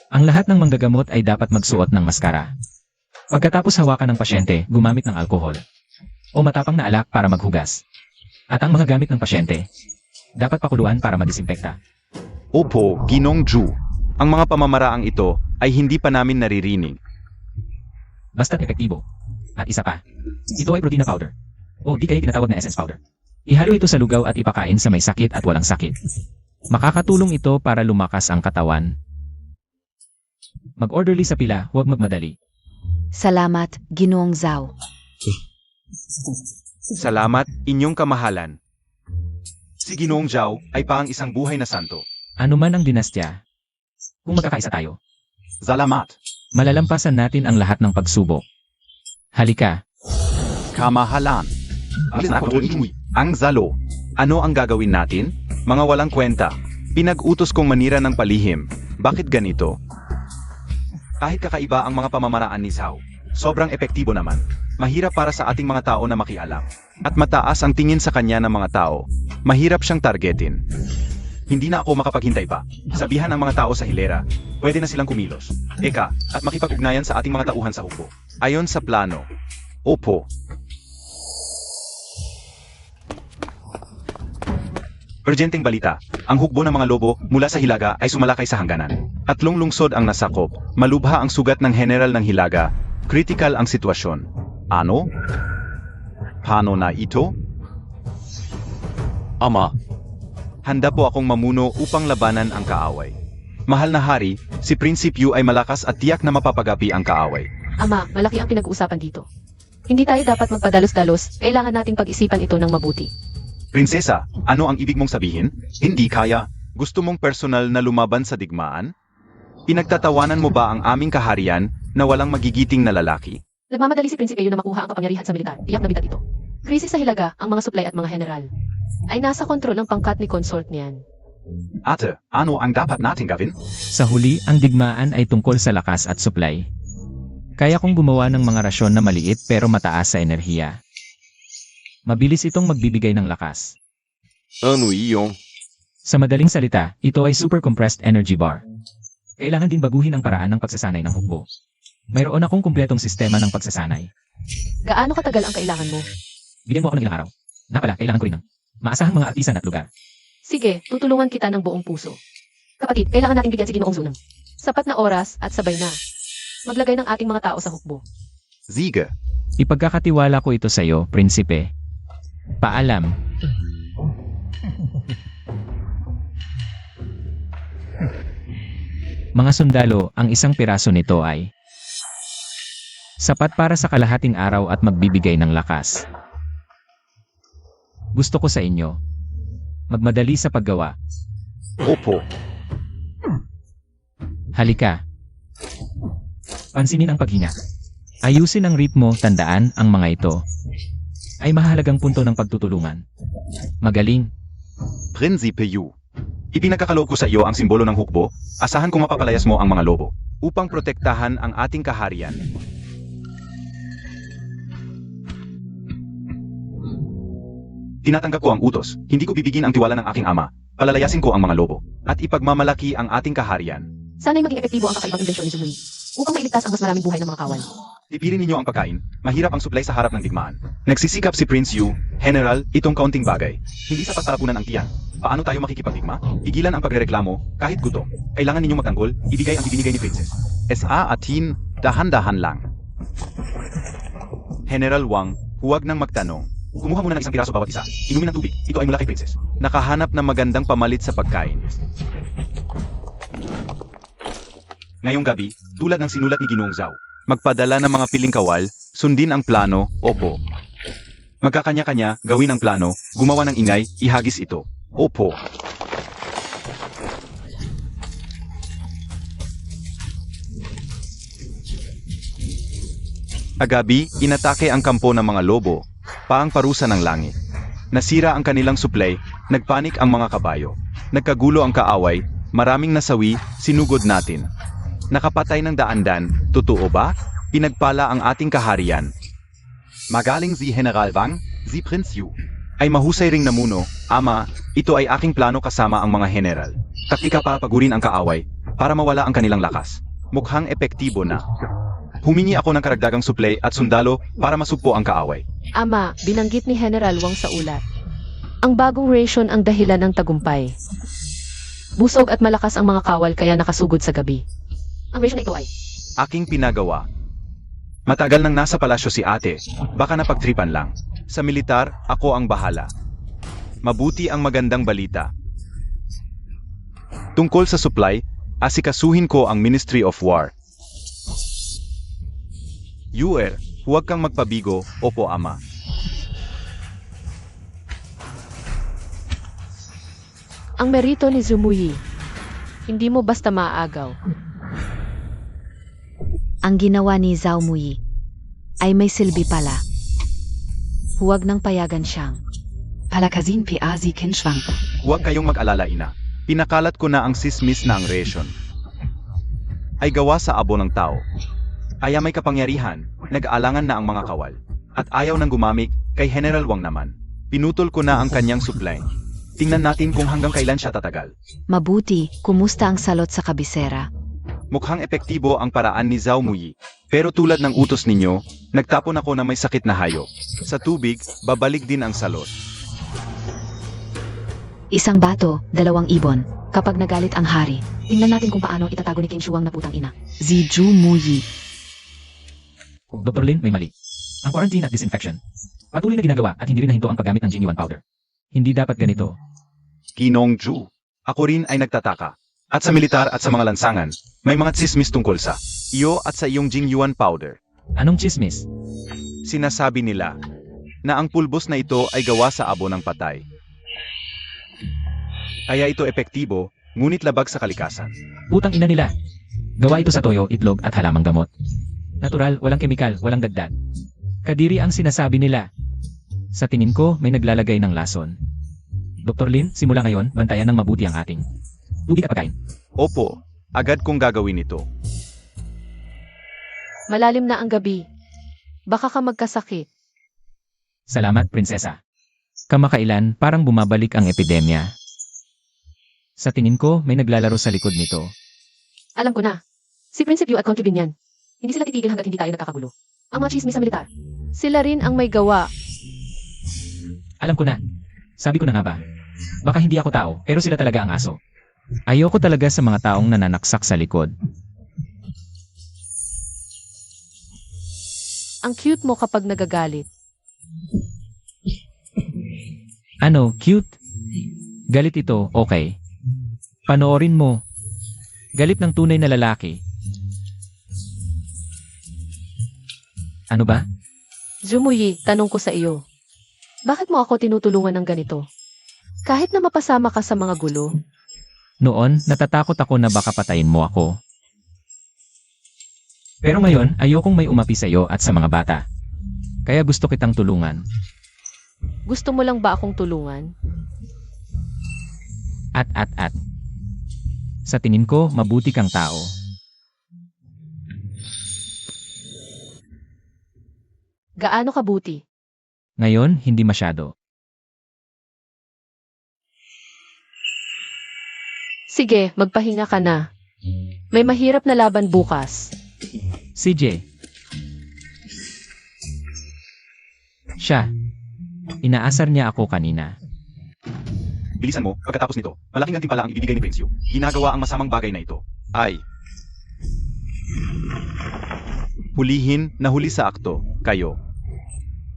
Ang lahat ng manggagamot ay dapat magsuot ng maskara. Pagkatapos hawakan ng pasyente, gumamit ng alkohol o matapang na alak para maghugas. At ang mga gamit ng pasyente, dapat pakuluan para madisinfekta. Opo, Ginong Ju. Ang mga pamamaraang ito ay hindi pa namin naririnig. Basta't epektibo. At isa pa, ito ay protina powder. O di kaya tinatawag na essence powder. Ihalo ito sa lugaw at ipakain sa may sakit at walang sakit. Makakatulong ito para lumakas ang katawan. Mag-orderly sa pila, huwag magmadali. Salamat, Ginoong Zhao. Salamat, inyong kamahalan. Si Ginoong Zhao ay paang isang buhay na santo. Ano man ang dinastya, kung magkakaisa tayo, Salamat. malalampasan natin ang lahat ng pagsubok. Halika, Kamahalan. Ang Zalo. Ano ang gagawin natin? Mga walang kwenta. Pinag-utos kong manira ng palihim. Bakit ganito? Kahit kakaiba ang mga pamamaraan ni Zhao, sobrang epektibo naman. Mahirap para sa ating mga tao na makialam. At mataas ang tingin sa kanya ng mga tao. Mahirap siyang targetin. Hindi na ako makapaghintay pa. Sabihan ng mga tao sa hilera, pwede na silang kumilos. Eka, at makipag-ugnayan sa ating mga tauhan sa hukbo. Ayon sa plano. Opo. Urgenteng balita. Ang hukbo ng mga lobo mula sa Hilaga ay sumalakay sa hangganan. 3 lungsod ang nasakop. Malubha ang sugat ng general ng Hilaga. Critical ang sitwasyon. Ano? Paano na ito? Ama. Handa po akong mamuno upang labanan ang kaaway. Mahal na hari, si Prinsipyo ay malakas at tiyak na mapapagapi ang kaaway. Ama, malaki ang pinag-uusapan dito. Hindi tayo dapat magpadalos-dalos, kailangan nating pag-isipan ito ng mabuti. Prinsesa, ano ang ibig mong sabihin? Hindi kaya. Gusto mong personal na lumaban sa digmaan? Pinagtatawanan mo ba ang aming kaharian na walang magigiting na lalaki? Nagmamadali si Prinsipyo na makuha ang kapangyarihan sa militar. Tiyak na bigat ito. Krisis sa Hilaga, ang mga supply at mga general ay nasa kontrol ng pangkat ni consort niyan. Ate, ano ang dapat nating gawin? sa huli, ang digmaan ay tungkol sa lakas at supply. Kaya kong gumawa ng mga rasyon na maliit pero mataas sa enerhiya. Mabilis itong magbibigay ng lakas. Ano iyon? Sa madaling salita, ito ay super compressed energy bar. Kailangan din baguhin ang paraan ng pagsasanay ng hukbo. Mayroon akong kumpletong sistema ng pagsasanay. Gaano katagal ang kailangan mo? Bigyan mo ako ng ilang araw. Kailangan ko rin ng maasahang mga artisan at lugar. Sige, tutulungan kita ng buong puso. Kapatid, kailangan natin bigyan si Ginoong Zunang sapat na oras at sabay na maglagay ng ating mga tao sa hukbo. Ziga. Ipagkakatiwala ko ito sa iyo, prinsipe. Paalam. Mga sundalo, ang isang piraso nito ay sapat para sa kalahating araw at magbibigay ng lakas. Gusto ko sa inyo magmadali sa paggawa. Opo. Halika. Pansinin ang paghinga. Ayusin ang ritmo, tandaan ang mga ito. ay mahalagang punto ng pagtutulungan. Magaling. Prinsipe Yu. Ipinagkakaloob ko sa iyo ang simbolo ng hukbo, asahan kong mapapalayas mo ang mga lobo, upang protektahan ang ating kaharian. Tinatanggap ko ang utos, hindi ko bibigin ang tiwala ng aking ama, palalayasin ko ang mga lobo, at ipagmamalaki ang ating kaharian. Sana'y maging epektibo ang kakaibang imbensyon ni Zumuy upang mailigtas ang mas maraming buhay ng mga kawal. Tipirin ninyo ang pagkain, mahirap ang supply sa harap ng digmaan. Nagsisikap si Prince Yu, General, itong kaunting bagay. Hindi sapat para punan ang tiyan. Paano tayo makikipagdigma? Igilan ang pagrereklamo, kahit gutom. Kailangan ninyong magtanggol, ibigay ang ibinigay ni Princess. S.A. Atin, dahan-dahan lang. General Wang, huwag nang magtanong. Kumuha muna ng isang piraso bawat isa. Inumin ng tubig, ito ay mula kay Princess. Nakahanap ng magandang pamalit sa pagkain. Ngayong gabi, tulad ng sinulat ni Ginoong Zhao, magpadala ng mga piling kawal, sundin ang plano, opo. Magkakanya-kanya, gawin ang plano, gumawa ng ingay, ihagis ito. Opo. Agabi, inatake ang kampo ng mga lobo, paang parusa ng langit. Nasira ang kanilang supply, nagpanik ang mga kabayo. Nagkagulo ang kaaway, maraming nasawi, sinugod natin. Nakapatay ng daan-daan, totoo ba? Pinagpala ang ating kaharian. Magaling si General Wang, si Prince Yu. Ay mahusay ring namuno, ama, ito ay aking plano kasama ang mga general. Taktika para pagurin ang kaaway, para mawala ang kanilang lakas. Mukhang epektibo na. Humingi ako ng karagdagang supply at sundalo para masugpo ang kaaway. Ama, binanggit ni General Wang sa ulat. Ang bagong ration ang dahilan ng tagumpay. Busog at malakas ang mga kawal kaya nakasugod sa gabi. Ang ration na ito ay Aking pinagawa. Matagal nang nasa palasyo si ate, baka napagtripan lang. Sa militar, ako ang bahala. Mabuti ang magandang balita. Tungkol sa supply, asikasuhin ko ang Ministry of War. Yuer, huwag kang magpabigo, opo ama. ang merito ni Zumuyi. Hindi mo basta maaagaw. Ang ginawa ni Zhao Muyi ay may silbi pala. Huwag nang payagan siyang. Palakasin PAZ Kinschwang. Huwag kayong mag-alala ina. Pinakalat ko na ang sismis na ang ration. Ay gawa sa abo ng tao. Kaya may kapangyarihan, nag-aalangan na ang mga kawal. At ayaw nang gumamit, kay General Wang naman. Pinutol ko na ang kanyang supply. Tingnan natin kung hanggang kailan siya tatagal. Mabuti, kumusta ang salot sa kabisera? Mukhang epektibo ang paraan ni Zhao Muyi. Pero tulad ng utos ninyo, nagtapon ako na may sakit na hayop. Sa tubig, babalik din ang salot. Isang bato, 2 ibon. Kapag nagalit ang hari, tingnan natin kung paano itatago ni King Shuang na putang ina. Ziju Muyi. Dr. Lin, may mali. Ang quarantine at disinfection. Patuloy na ginagawa at hindi rin nahinto ang paggamit ng Genuine powder. Hindi dapat ganito. Ginong Ju. Ako rin ay nagtataka. At sa militar at sa mga lansangan, may mga tsismis tungkol sa iyo at sa iyong Jingyuan powder. Anong chismis? Sinasabi nila na ang pulbos na ito ay gawa sa abo ng patay. Kaya ito epektibo, ngunit labag sa kalikasan. Putang ina nila. Gawa ito sa toyo, itlog at halamang gamot. Natural, walang kemikal, walang dagdag. Kadiri ang sinasabi nila. Sa tingin ko, may naglalagay ng lason. Dr. Lin, simula ngayon, bantayan ng mabuti ang ating tubig at pagkain. Opo, agad kong gagawin ito. Malalim na ang gabi. Baka ka magkasakit. Salamat, prinsesa. Kamakailan, parang bumabalik ang epidemya. Sa tingin ko, may naglalaro sa likod nito. Alam ko na. Si Prince Yu at concubine yan. Hindi sila titigil hanggat hindi tayo nagkakagulo. Ang mga chismis sa militar. Sila rin ang may gawa. Alam ko na. Sabi ko na nga ba? Baka hindi ako tao, pero sila talaga ang aso. Ayoko talaga sa mga taong nananaksak sa likod. Ang cute mo kapag nagagalit. Ano, cute? Galit ito, okay. Panoorin mo. Galit ng tunay na lalaki. Ano ba? Zumuyi, tanong ko sa iyo. Bakit mo ako tinutulungan ng ganito? Kahit na mapasama ka sa mga gulo, Noon, natatakot ako na baka patayin mo ako. Pero ngayon, ayokong may umapi sa iyo at sa mga bata. Kaya gusto kitang tulungan. Gusto mo lang ba akong tulungan? At. Sa tingin ko, mabuti kang tao. Gaano kabuti? Ngayon, hindi masyado. Sige, magpahinga ka na. May mahirap na laban bukas. CJ. Siya. Inaasar niya ako kanina. Bilisan mo, pagkatapos nito, malaking gantimpala ang ibibigay ni Prince Yu. Ginagawa ang masamang bagay na ito. Ay. Hulihin na huli sa akto, kayo.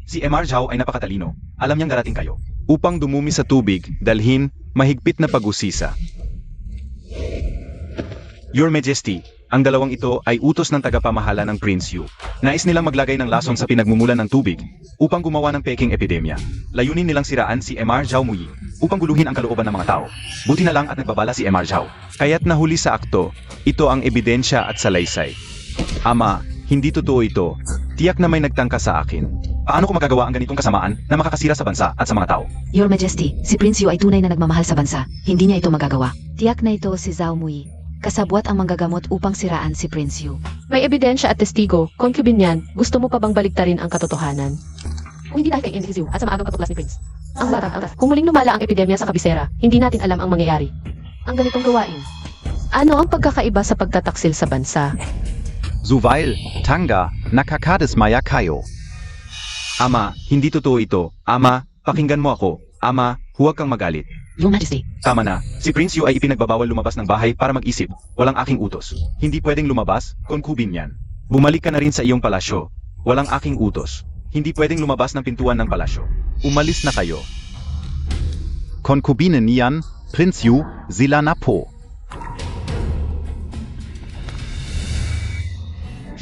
Si MR Zhao ay napakatalino. Alam niyang darating kayo. Upang dumumi sa tubig, dalhin, mahigpit na pag-usisa. Your Majesty, ang dalawang ito ay utos ng tagapamahala ng Prince Yu. Nais nilang maglagay ng lason sa pinagmumulan ng tubig upang gumawa ng peking epidemya. Layunin nilang siraan si MR Zhao Muyi upang guluhin ang kalooban ng mga tao. Buti na lang at nagbabala si MR Zhao. Kaya't nahuli sa akto, ito ang ebidensya at salaysay. Ama, hindi totoo ito. Tiyak na may nagtangka sa akin. Paano ko magagawa ang ganitong kasamaan na makakasira sa bansa at sa mga tao? Your Majesty, si Prince Yu ay tunay na nagmamahal sa bansa. Hindi niya ito magagawa. Tiyak na ito si Zhao Mui. Kasabwat ang manggagamot upang siraan si Prince Yu. May ebidensya at testigo, concubine yan, gusto mo pa bang baliktarin ang katotohanan? Kung hindi dahil kay Indiz Yu at sa maagang pagtuklas ni Prince. Ang batang kung muling lumala ang epidemya sa kabisera, hindi natin alam ang mangyayari. Ang ganitong gawain. Ano ang pagkakaiba sa pagtataksil sa bansa? Zuvail, Tanga, nakakadismaya kayo. Ama, hindi totoo ito. Ama, pakinggan mo ako. Ama, huwag kang magalit. Your Majesty, Tama na, si Prince Yu ay ipinagbabawal lumabas ng bahay para mag-isip. Walang aking utos. Hindi pwedeng lumabas, concubine yan. Bumalik ka na rin sa iyong palasyo. Walang aking utos. Hindi pwedeng lumabas ng pintuan ng palasyo. Umalis na kayo. Concubine niyan, Prince Yu, sila na po.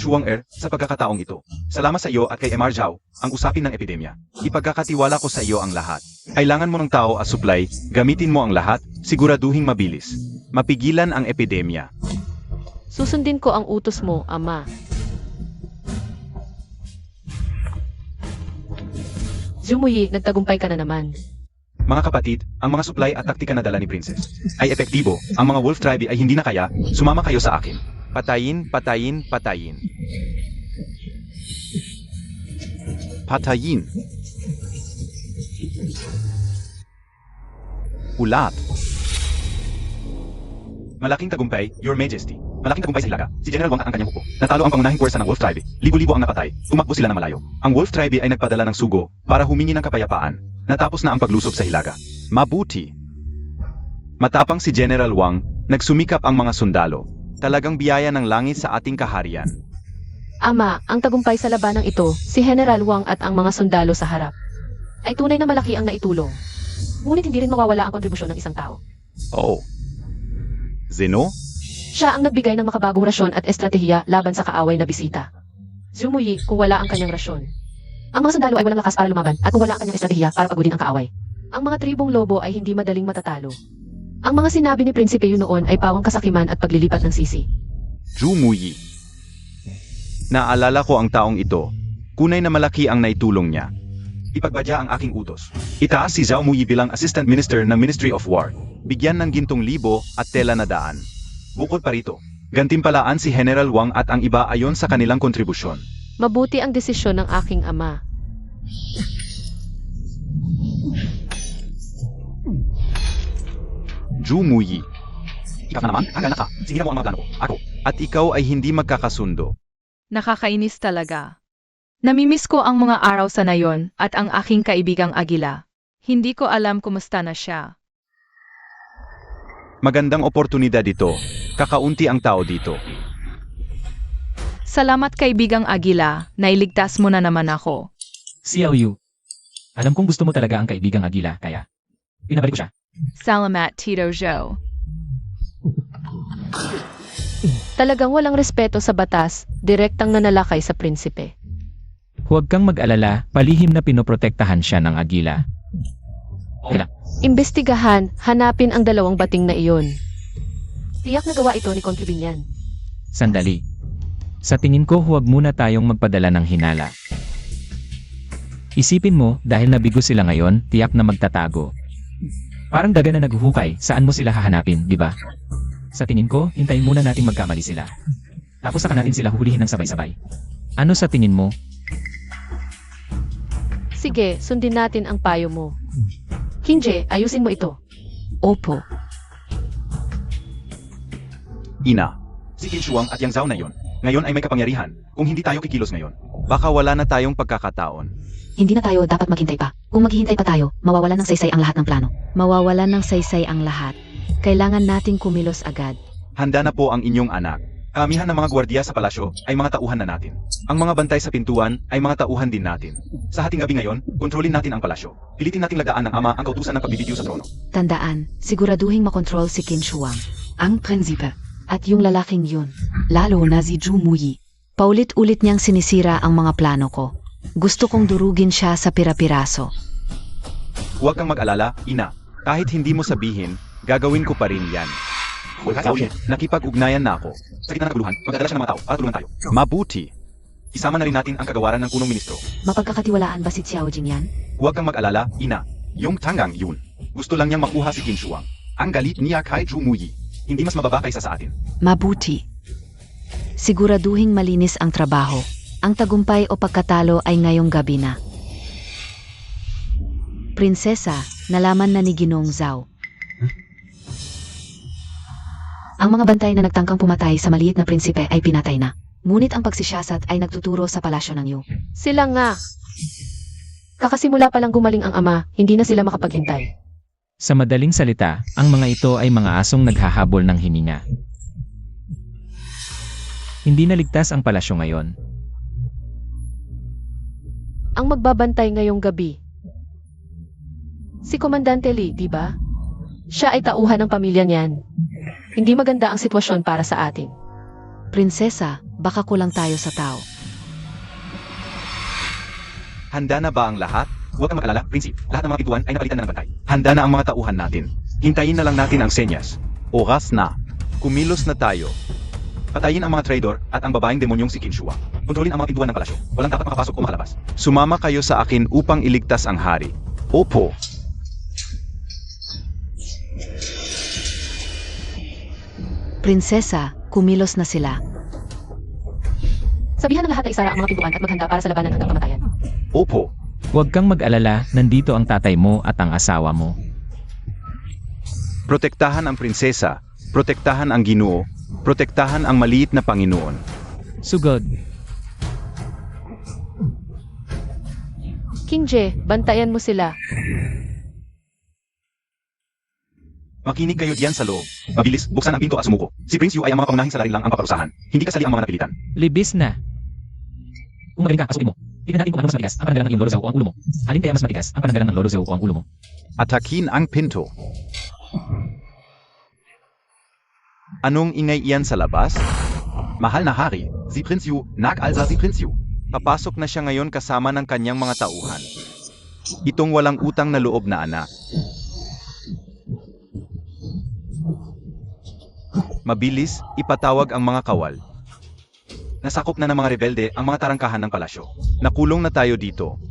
Shuang sa pagkakataong ito. Salamat sa iyo at kay MR Zhao, ang usapin ng epidemya. Ipagkakatiwala ko sa iyo ang lahat. Kailangan mo ng tao as supply, gamitin mo ang lahat, siguraduhing mabilis. Mapigilan ang epidemya. Susundin ko ang utos mo, Ama. Zumuyi, nagtagumpay ka na naman. Mga kapatid, ang mga supply at taktika na dala ni Princess ay epektibo. Ang mga wolf tribe ay hindi na kaya, sumama kayo sa akin. Patayin. Patayin. Ulat. Malaking tagumpay, Your Majesty. Malaking tagumpay sa Hilaga. Si General Wang at ang kanyang huko. Natalo ang pangunahing puwersa ng Wolf Tribe. Libo-libo ang napatay. Tumakbo sila ng malayo. Ang Wolf Tribe ay nagpadala ng sugo para humingi ng kapayapaan. Natapos na ang paglusob sa Hilaga. Mabuti. Matapang si General Wang, nagsumikap ang mga sundalo. Talagang biyaya ng langit sa ating kaharian. Ama, ang tagumpay sa labanang ito, si General Wang at ang mga sundalo sa harap, ay tunay na malaki ang naitulong. Ngunit hindi rin mawawala ang kontribusyon ng isang tao. Oh. Zeno? Siya ang nagbigay ng makabagong rasyon at estratehiya laban sa kaaway na bisita. Zumuyi, kung wala ang kanyang rasyon. Ang mga sundalo ay walang lakas para lumaban at kung wala ang kanyang estratehiya para pagudin ang kaaway. Ang mga tribong lobo ay hindi madaling matatalo. Ang mga sinabi ni Prinsipe Yu noon ay pawang kasakiman at paglilipat ng sisi. Zhu Muyi. Naalala ko ang taong ito. Kunay na malaki ang naitulong niya. Ipagbadya ang aking utos. Itaas si Zhao Muyi bilang Assistant Minister ng Ministry of War. Bigyan ng gintong libo at tela na daan. Bukod pa rito, gantimpalaan si General Wang at ang iba ayon sa kanilang kontribusyon. Mabuti ang desisyon ng aking ama. Zhu Muyi. Ikaw na naman, hanggang na ka. Sinira mo ang mga plano ko. Ako. At ikaw ay hindi magkakasundo. Nakakainis talaga. Namimiss ko ang mga araw sa nayon at ang aking kaibigang Agila. Hindi ko alam kumusta na siya. Magandang oportunidad ito. Kakaunti ang tao dito. Salamat kaibigang Agila, nailigtas mo na naman ako. Xiao Yu. Alam kong gusto mo talaga ang kaibigang Agila, kaya pinabalik ko siya. Salamat Tito Zhou. Talagang walang respeto sa batas, direktang nanalakay sa prinsipe. Huwag kang mag-alala, palihim na pinoprotektahan siya ng Agila. Okay lang. Imbestigahan, hanapin ang dalawang bating na iyon. Tiyak na gawa ito ni Concubine. Sandali. Sa tingin ko huwag muna tayong magpadala ng hinala. Isipin mo, dahil nabigo sila ngayon, tiyak na magtatago. Parang daga na naghuhukay, saan mo sila hahanapin, di ba? Sa tingin ko, hintayin muna nating magkamali sila. Tapos saka natin sila huhulihin ng sabay-sabay. Ano sa tingin mo? Sige, sundin natin ang payo mo. Kinje, ayusin mo ito. Opo. Ina, si Qin Shuang at Yang Zhao na yon. Ngayon ay may kapangyarihan. Kung hindi tayo kikilos ngayon, baka wala na tayong pagkakataon. Hindi na tayo dapat maghintay pa. Kung maghihintay pa tayo, mawawalan ng saysay ang lahat ng plano. Mawawalan ng saysay ang lahat. Kailangan nating kumilos agad. Handa na po ang inyong anak. Karamihan ng mga gwardiya sa palasyo ay mga tauhan na natin. Ang mga bantay sa pintuan ay mga tauhan din natin. Sa hating gabi ngayon, kontrolin natin ang palasyo. Pilitin nating lagdaan ng ama ang kautusan ng pagbibitiw sa trono. Tandaan, siguraduhin makontrol si Qin Shuang. Ang prinsipe. At yung lalaking yun. Lalo na si Zhu Muyi. Paulit-ulit niyang sinisira ang mga plano ko. Gusto kong durugin siya sa pira-piraso. Huwag kang mag-alala, ina. Kahit hindi mo sabihin, gagawin ko pa rin yan. Nakipag-ugnayan na ako. Sa gitna ng kaguluhan, magdadala siya ng mga tao para tulungan tayo. Mabuti. Isama na rin natin ang kagawaran ng punong ministro. Mapagkakatiwalaan ba si Xiao Jing yan? Huwag kang mag-alala, ina. Yung tanggang yun. Gusto lang niyang makuha si Qin Shuang. Ang galit niya kay Zhu Muyi. Hindi mas mababa kaysa sa atin. Mabuti. Siguraduhing malinis ang trabaho. Ang tagumpay o pagkatalo ay ngayong gabi na. Prinsesa, nalaman na ni Ginoong Zhao. Ang mga bantay na nagtangkang pumatay sa maliit na prinsipe ay pinatay na. Ngunit ang pagsisiyasat ay nagtuturo sa palasyo ng Yu. Sila nga. Kakasimula pa lang gumaling ang ama, hindi na sila makapaghintay. Sa madaling salita, ang mga ito ay mga asong naghahabol ng hininga. Hindi naligtas ang palasyo ngayon. Ang magbabantay ngayong gabi. Si Komandante Lee, di ba? Siya ay tauhan ng pamilya niyan. Hindi maganda ang sitwasyon para sa atin. Prinsesa, baka kulang tayo sa tao. Handa na ba ang lahat? Huwag kang mag-alala, Prinsip. Lahat ng mga pintuan ay napalitan na ng bantay. Handa na ang mga tauhan natin. Hintayin na lang natin ang senyas. Oras na. Kumilos na tayo. Patayin ang mga traidor at ang babaeng demonyong si Qin Shuang. Kontrolin ang mga pintuan ng palasyo. Walang dapat makapasok o makalabas. Sumama kayo sa akin upang iligtas ang hari. Opo. Prinsesa, kumilos na sila. Sabihan ng lahat na isara ang mga pintuan at maghanda para sa labanan hanggang kamatayan. Opo. Huwag kang mag-alala, nandito ang tatay mo at ang asawa mo. Protektahan ang prinsesa. Protektahan ang Ginoo. Protektahan ang maliit na Panginoon. Sugod. Kinje, bantayan mo sila. Makinig kayo diyan sa loob. Mabilis, buksan ang pinto at sumuko. Si Prince Yu ay ang mga pangunahing salari lang ang paparusahan. Hindi kasali ang mga napilitan. Libis na. Kung magaling ka, pasukin mo. Tignan natin kung ano mas matigas, ang pananggalang ng iyong Loro Zhao o ang ulo mo. Alin kaya mas matigas, ang pananggalang ng Loro Zhao o ang ulo mo? Atakin ang pinto. Anong ingay iyan sa labas? Mahal na hari, si Prince Yu, nag-alza si Prince Yu. Papasok na siya ngayon kasama ng kanyang mga tauhan. Itong walang utang na loob na anak. Mabilis, ipatawag ang mga kawal. Nasakop na ng mga rebelde ang mga tarangkahan ng palasyo. Nakulong na tayo dito.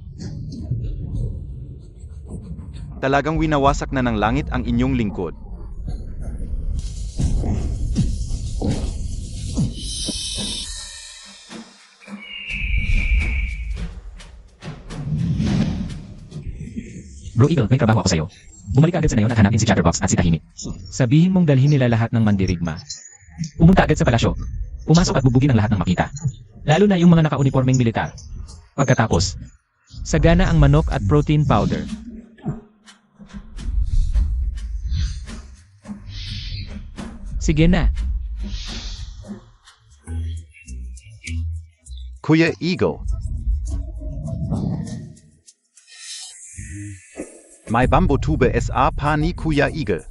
Talagang winawasak na ng langit ang inyong lingkod. Bro Eagle, may trabaho ako sa'yo. Bumalik ka agad sa nayon at hanapin si Chatterbox at si Tahimik. Sabihin mong dalhin nila lahat ng mandirigma. Pumunta agad sa palasyo. Pumasok at bubugin ang lahat ng makita. Lalo na yung mga naka-uniformeng militar. Pagkatapos, sagana ang manok at protein powder. Sige na. Kuya Eagle. Mai Bambotube SA Pani Kuya Eagle.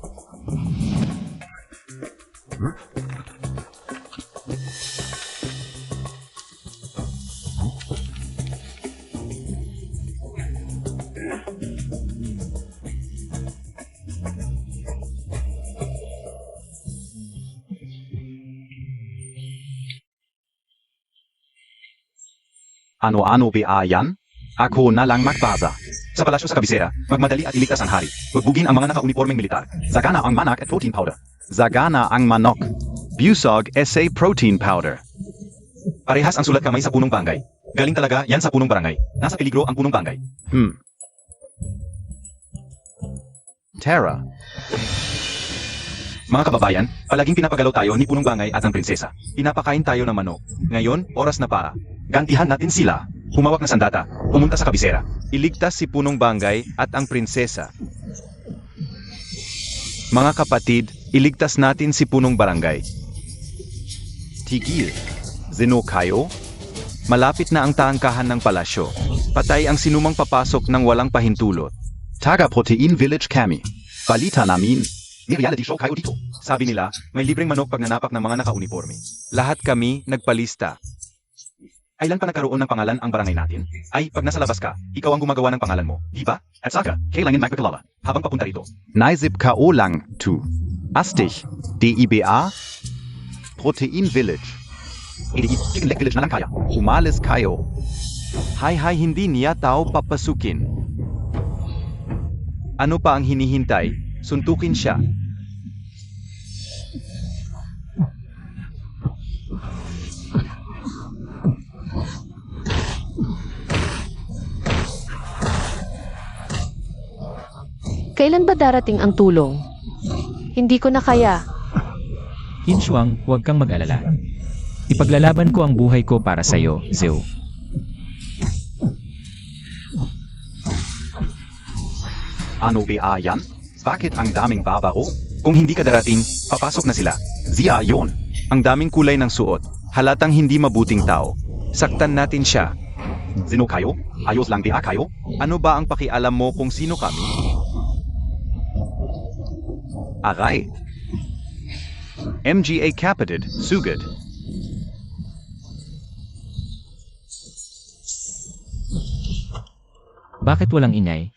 Ano-ano ba yan? Ako na lang magbasa. Sa palasyo sa kabisera, magmadali at iligtas ang hari. Bugbugin ang mga nakaunipormeng militar. Zagana ang manak at protein powder. Zagana ang manok. Busog SA protein powder. Parehas ang sulat kamay sa punong bangay. Galing talaga yan sa punong barangay. Nasa peligro ang punong bangay. Terra. Mga kababayan, palaging pinapagalaw tayo ni punong bangay at ang prinsesa. Pinapakain tayo ng manok. Ngayon, oras na para. Gantihan natin sila. Humawak na sandata. Pumunta sa kabisera. Iligtas si punong bangay at ang prinsesa. Mga kapatid, iligtas natin si punong barangay. Tigil. Zeno kayo? Malapit na ang taangkahan ng palasyo. Patay ang sinumang papasok ng walang pahintulot. Taga Protein Village kami. Balita namin. May reality show kayo dito. Sabi nila, may libreng manok pag nanapak ng mga nakauniforme. Lahat kami nagpalista. Kailan pa nagkaroon ng pangalan ang barangay natin? Ay, pag nasa labas ka, ikaw ang gumagawa ng pangalan mo, di ba? At saka, kailangan magpakilala. Habang papunta rito. Naisip ka o lang, tu. Astig. DIBA. Protein Village. Chicken Leg Village na lang kaya. Umalis kayo. Hay, hindi niya tao papasukin. Ano pa ang hinihintay? Suntukin siya. Kailan ba darating ang tulong? Hindi ko na kaya. Hinshuang, huwag kang mag-alala. Ipaglalaban ko ang buhay ko para sa'yo, Zhou. Ano ba yan? Bakit ang daming babaro? Kung hindi ka darating, papasok na sila. Zia yon. Ang daming kulay ng suot. Halatang hindi mabuting tao. Saktan natin siya. Sino kayo? Ayos lang ba kayo? Ano ba ang pakialam mo kung sino kami? Aray. MGA Capitid, Sugod. Bakit walang ingay?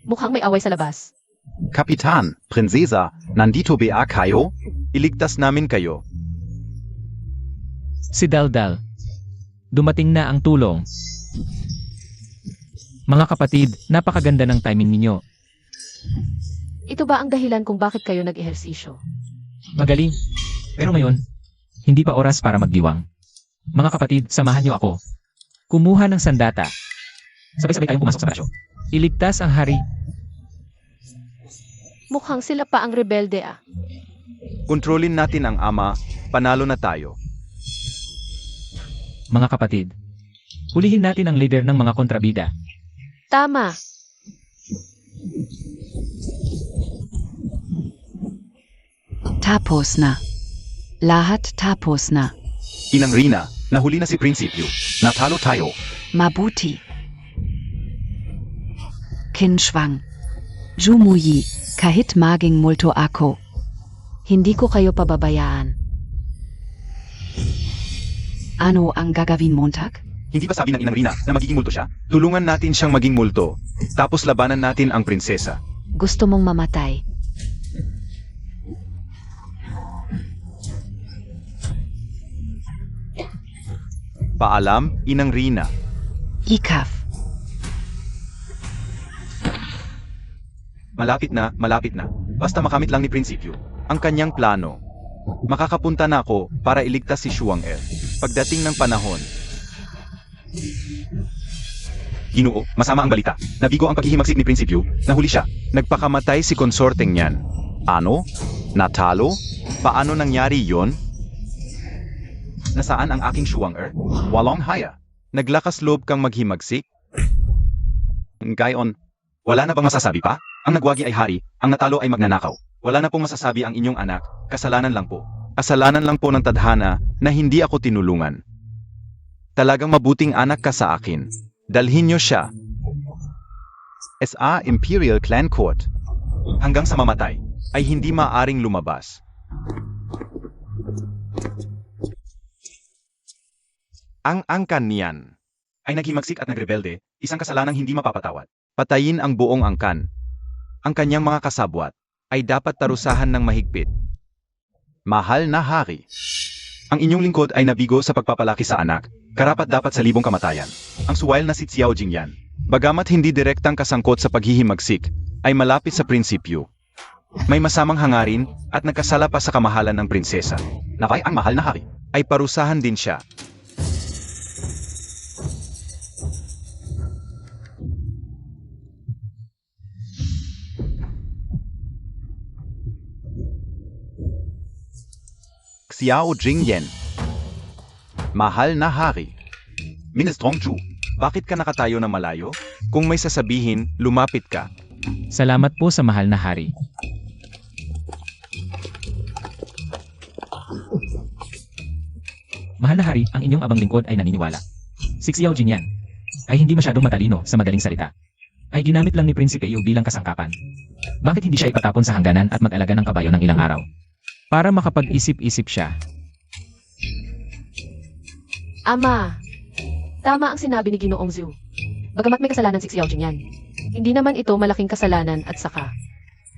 Mukhang may away sa labas. Kapitan, Prinsesa, nandito ba kayo? Iligtas namin kayo. Si Daldal. Dumating na ang tulong. Mga kapatid, napakaganda ng timing ninyo. Ito ba ang dahilan kung bakit kayo nag-ehersisyo? Magaling. Pero ngayon, hindi pa oras para magdiwang. Mga kapatid, samahan niyo ako. Kumuha ng sandata. Sabay-sabay tayong pumasok sa palasyo. Iligtas ang hari. Mukhang sila pa ang rebelde ah. Kontrolin natin ang ama, panalo na tayo. Mga kapatid, hulihin natin ang leader ng mga kontrabida. Tama. Tapos na. Lahat tapos na. Inang Rina, nahuli na si Prinsipyo. Natalo tayo. Mabuti. Kinshwang. Jumuyi, kahit maging multo ako. Hindi ko kayo pababayaan. Ano ang gagawin Montag? Hindi ba sabi ng Inang Rina na magiging multo siya? Tulungan natin siyang maging multo. Tapos labanan natin ang prinsesa. Gusto mong mamatay. Paalam, Inang Rina. Ikaf. Malapit na, malapit na. Basta makamit lang ni Prinsipyo ang kanyang plano. Makakapunta na ako para iligtas si Shuang-er. Pagdating ng panahon. Ginoo, masama ang balita. Nabigo ang paghihimagsik ni Prinsipyo. Nahuli siya. Nagpakamatay si konsorteng niyan. Ano? Natalo? Paano nangyari yon? Nasaan ang aking Shuang-er? Walong haya. Naglakas loob kang maghimagsik? Gayon, wala na bang masasabi pa? Ang nagwagi ay hari, ang natalo ay magnanakaw. Wala na pong masasabi ang inyong anak, kasalanan lang po. Kasalanan lang po ng tadhana na hindi ako tinulungan. Talagang mabuting anak ka sa akin. Dalhin niyo siya. SA Imperial Clan Court. Hanggang sa mamatay, ay hindi maaring lumabas. Ang angkan niyan ay naghimagsik at nagrebelde, isang kasalanang hindi mapapatawad. Patayin ang buong angkan. Ang kanyang mga kasabwat ay dapat tarusahan ng mahigpit. Mahal na hari. Ang inyong lingkod ay nabigo sa pagpapalaki sa anak, karapat-dapat sa libong kamatayan. Ang suwail na si Xiao Jingyan, bagamat hindi direktang kasangkot sa paghihimagsik, ay malapit sa prinsipyo. May masamang hangarin at nagkasala pa sa kamahalan ng prinsesa. Naway ang mahal na hari ay parusahan din siya. Xiao Jingyan, mahal na hari. Ministrong Chu, bakit ka nakatayo ng malayo? Kung may sasabihin, lumapit ka. Salamat po sa mahal na hari. Mahal na hari, ang inyong abang lingkod ay naniniwala. Si Xiao Jingyan ay hindi masyadong matalino sa madaling salita. Ay ginamit lang ni Prinsipe Yu bilang kasangkapan. Bakit hindi siya ipatapon sa hangganan at mag-alaga ng kabayo ng ilang araw? Para makapag-isip-isip siya. Ama, tama ang sinabi ni Ginoong Zhu. Bagamat may kasalanan si Xiao Jingyan, hindi naman ito malaking kasalanan at saka.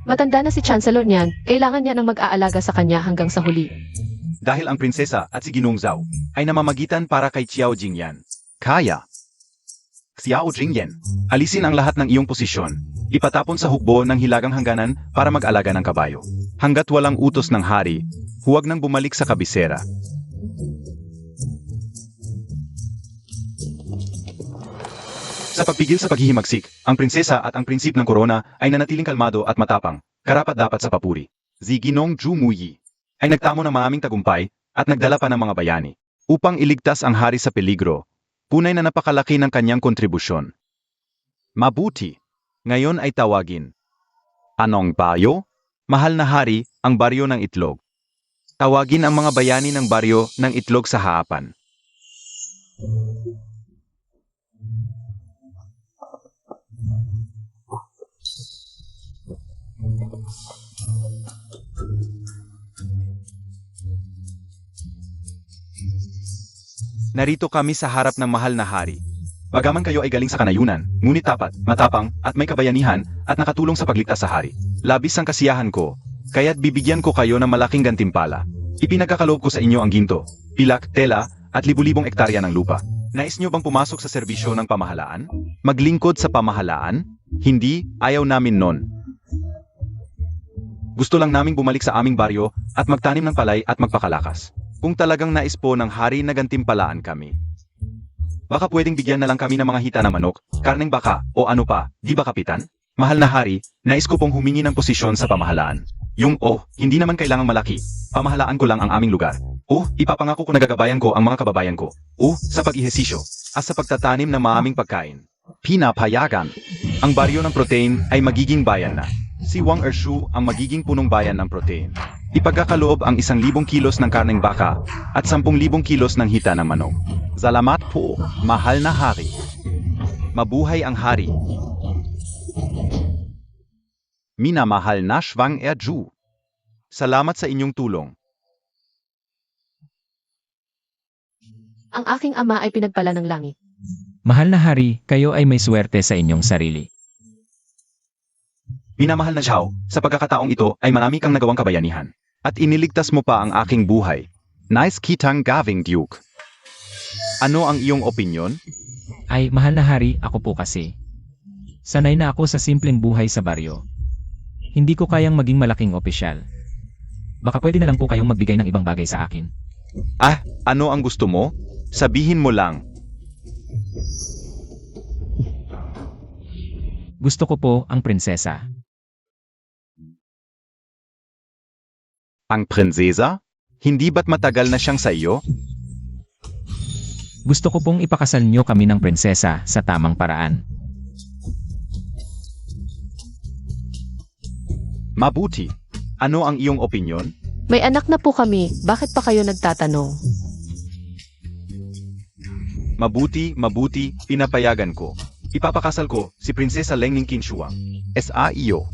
Matanda na si Chancellor niyan, kailangan niya ng mag-aalaga sa kanya hanggang sa huli. Dahil ang prinsesa at si Ginong Zhao ay namamagitan para kay Xiao Jingyan. Kaya. Xiao Jingyan, alisin ang lahat ng iyong posisyon. Ipatapon sa hukbo ng hilagang hangganan para mag-alaga ng kabayo. Hanggat walang utos ng hari, huwag nang bumalik sa kabisera. Sa pagpigil sa paghihimagsik, ang prinsesa at ang prinsip ng korona ay nanatiling kalmado at matapang, karapat-dapat sa papuri. Si Ginong Zhu Muyi ay nagtamo ng maraming tagumpay at nagdala pa ng mga bayani upang iligtas ang hari sa peligro. Punay na napakalaki ng kanyang kontribusyon. Mabuti. Ngayon ay tawagin. Anong baryo? Mahal na hari, ang baryo ng itlog. Tawagin ang mga bayani ng baryo ng itlog sa haapan. Narito kami sa harap ng mahal na hari. Bagaman kayo ay galing sa kanayunan, ngunit tapat, matapang, at may kabayanihan, at nakatulong sa pagligtas sa hari. Labis ang kasiyahan ko, kaya't bibigyan ko kayo ng malaking gantimpala. Ipinagkakaloob ko sa inyo ang ginto, pilak, tela, at libu-libong ektarya ng lupa. Nais nyo bang pumasok sa serbisyo ng pamahalaan? Maglingkod sa pamahalaan? Hindi, ayaw namin nun. Gusto lang naming bumalik sa aming baryo at magtanim ng palay at magpakalakas. Kung talagang nais po ng hari na gantimpalaan kami, baka pwedeng bigyan na lang kami ng mga hita ng manok, karneng baka, o ano pa, di ba kapitan? Mahal na hari, nais ko pong humingi ng posisyon sa pamahalaan. Hindi naman kailangang malaki. Pamahalaan ko lang ang aming lugar. Ipapangako ko na gagabayan ko ang mga kababayan ko. Sa pag-ihesisyo, at sa pagtatanim ng maaming pagkain. Pinapayagan. Ang baryo ng protein ay magiging bayan na. Si Wang Ershu ang magiging punong bayan ng protein. Ipagkakaloob ang 1,000 kilos ng karneng baka at 10,000 kilos ng hita ng manok. Salamat po, mahal na hari. Mabuhay ang hari. Minamahal na Wang Erju. Salamat sa inyong tulong. Ang aking ama ay pinagpala ng langit. Mahal na hari, kayo ay may swerte sa inyong sarili. Minamahal na Zhao, sa pagkakataong ito ay marami kang nagawang kabayanihan. At iniligtas mo pa ang aking buhay. Nice kitang gaving Duke. Ano ang iyong opinyon? Ay, mahal na hari, ako po kasi. Sanay na ako sa simpleng buhay sa baryo. Hindi ko kayang maging malaking opisyal. Baka pwede na lang po kayong magbigay ng ibang bagay sa akin. Ano ang gusto mo? Sabihin mo lang. Gusto ko po ang prinsesa. Ang prinsesa? Hindi ba't matagal na siyang sa iyo? Gusto ko pong ipakasal niyo kami ng prinsesa sa tamang paraan. Mabuti. Ano ang iyong opinyon? May anak na po kami, bakit pa kayo nagtatanong? Mabuti, pinapayagan ko. Ipapakasal ko si Prinsesa Lengning Qinshuang. Sa iyo.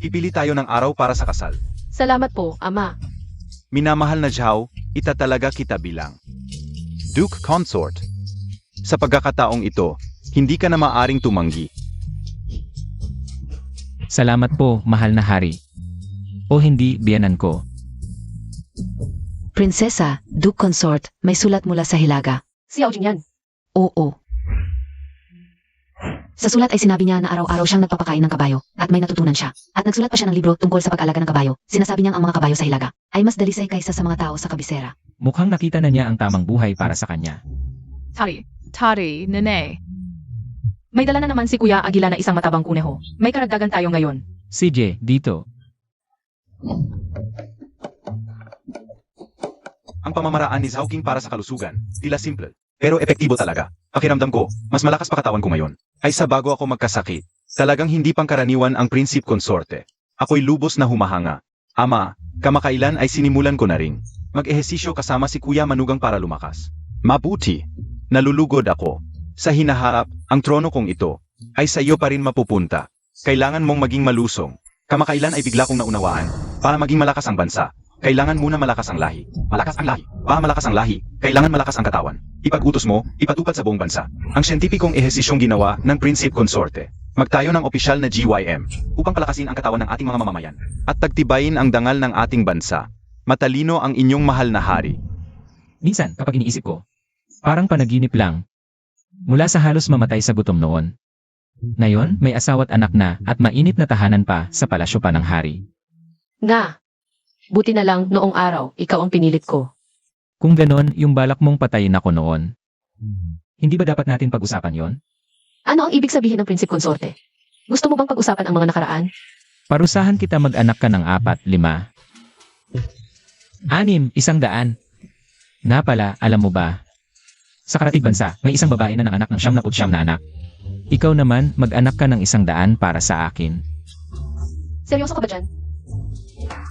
Pipili tayo ng araw para sa kasal. Salamat po, ama. Minamahal na Zhao, itatalaga kita bilang Duke Consort. Sa pagkakataong ito, hindi ka na maaring tumanggi. Salamat po, mahal na hari. O hindi, biyanan ko. Prinsesa, Duke Consort, may sulat mula sa Hilaga. Si Yao Jing yan. Oo. Sa sulat ay sinabi niya na araw-araw siyang nagpapakain ng kabayo at may natutunan siya. At nagsulat pa siya ng libro tungkol sa pag-alaga ng kabayo. Sinasabi niyang ang mga kabayo sa Hilaga ay mas dalisay kaysa sa mga tao sa kabisera. Mukhang nakita na niya ang tamang buhay para sa kanya. Tari, nene. May dala na naman si Kuya Agila na isang matabang kuneho. May karagdagan tayo ngayon. CJ, dito. Ang pamamaraan ni Zhao King para sa kalusugan, tila simple, pero epektibo talaga. Pakiramdam ko, mas malakas pa katawan ko ngayon. Ay sa bago ako magkasakit, talagang hindi pangkaraniwan ang prinsip konsorte. Ako'y lubos na humahanga. Ama, kamakailan ay sinimulan ko na rin. Mag-ehesisyo kasama si Kuya Manugang para lumakas. Mabuti. Nalulugod ako. Sa hinaharap, ang trono kong ito, ay sa iyo pa rin mapupunta. Kailangan mong maging malusong. Kamakailan ay bigla kong naunawaan, para maging malakas ang bansa. Kailangan muna malakas ang lahi. Malakas ang lahi. Para malakas ang lahi, kailangan malakas ang katawan. Ipag-utos mo, ipatupad sa buong bansa. Ang siyentipikong ehesisyong ginawa ng Prinsip Consorte. Magtayo ng opisyal na GYM upang palakasin ang katawan ng ating mga mamamayan. At tagtibayin ang dangal ng ating bansa. Matalino ang inyong mahal na hari. Minsan, kapag iniisip ko, parang panaginip lang. Mula sa halos mamatay sa gutom noon. Ngayon, may asawa't anak na at mainit na tahanan pa sa palasyo pa ng hari. Nga. Buti na lang noong araw, ikaw ang pinilit ko. Kung ganon, yung balak mong patayin ako noon. Hindi ba dapat natin pag-usapan yon? Ano ang ibig sabihin ng prinsip konsorte? Gusto mo bang pag-usapan ang mga nakaraan? Parusahan kita mag-anak ka ng 4, 5, 6, 100. Nga pala, alam mo ba? Sa karatig bansa, may isang babae na nanganak ng 99 na anak. Ikaw naman, mag-anak ka ng 100 para sa akin. Seryoso ka ba dyan?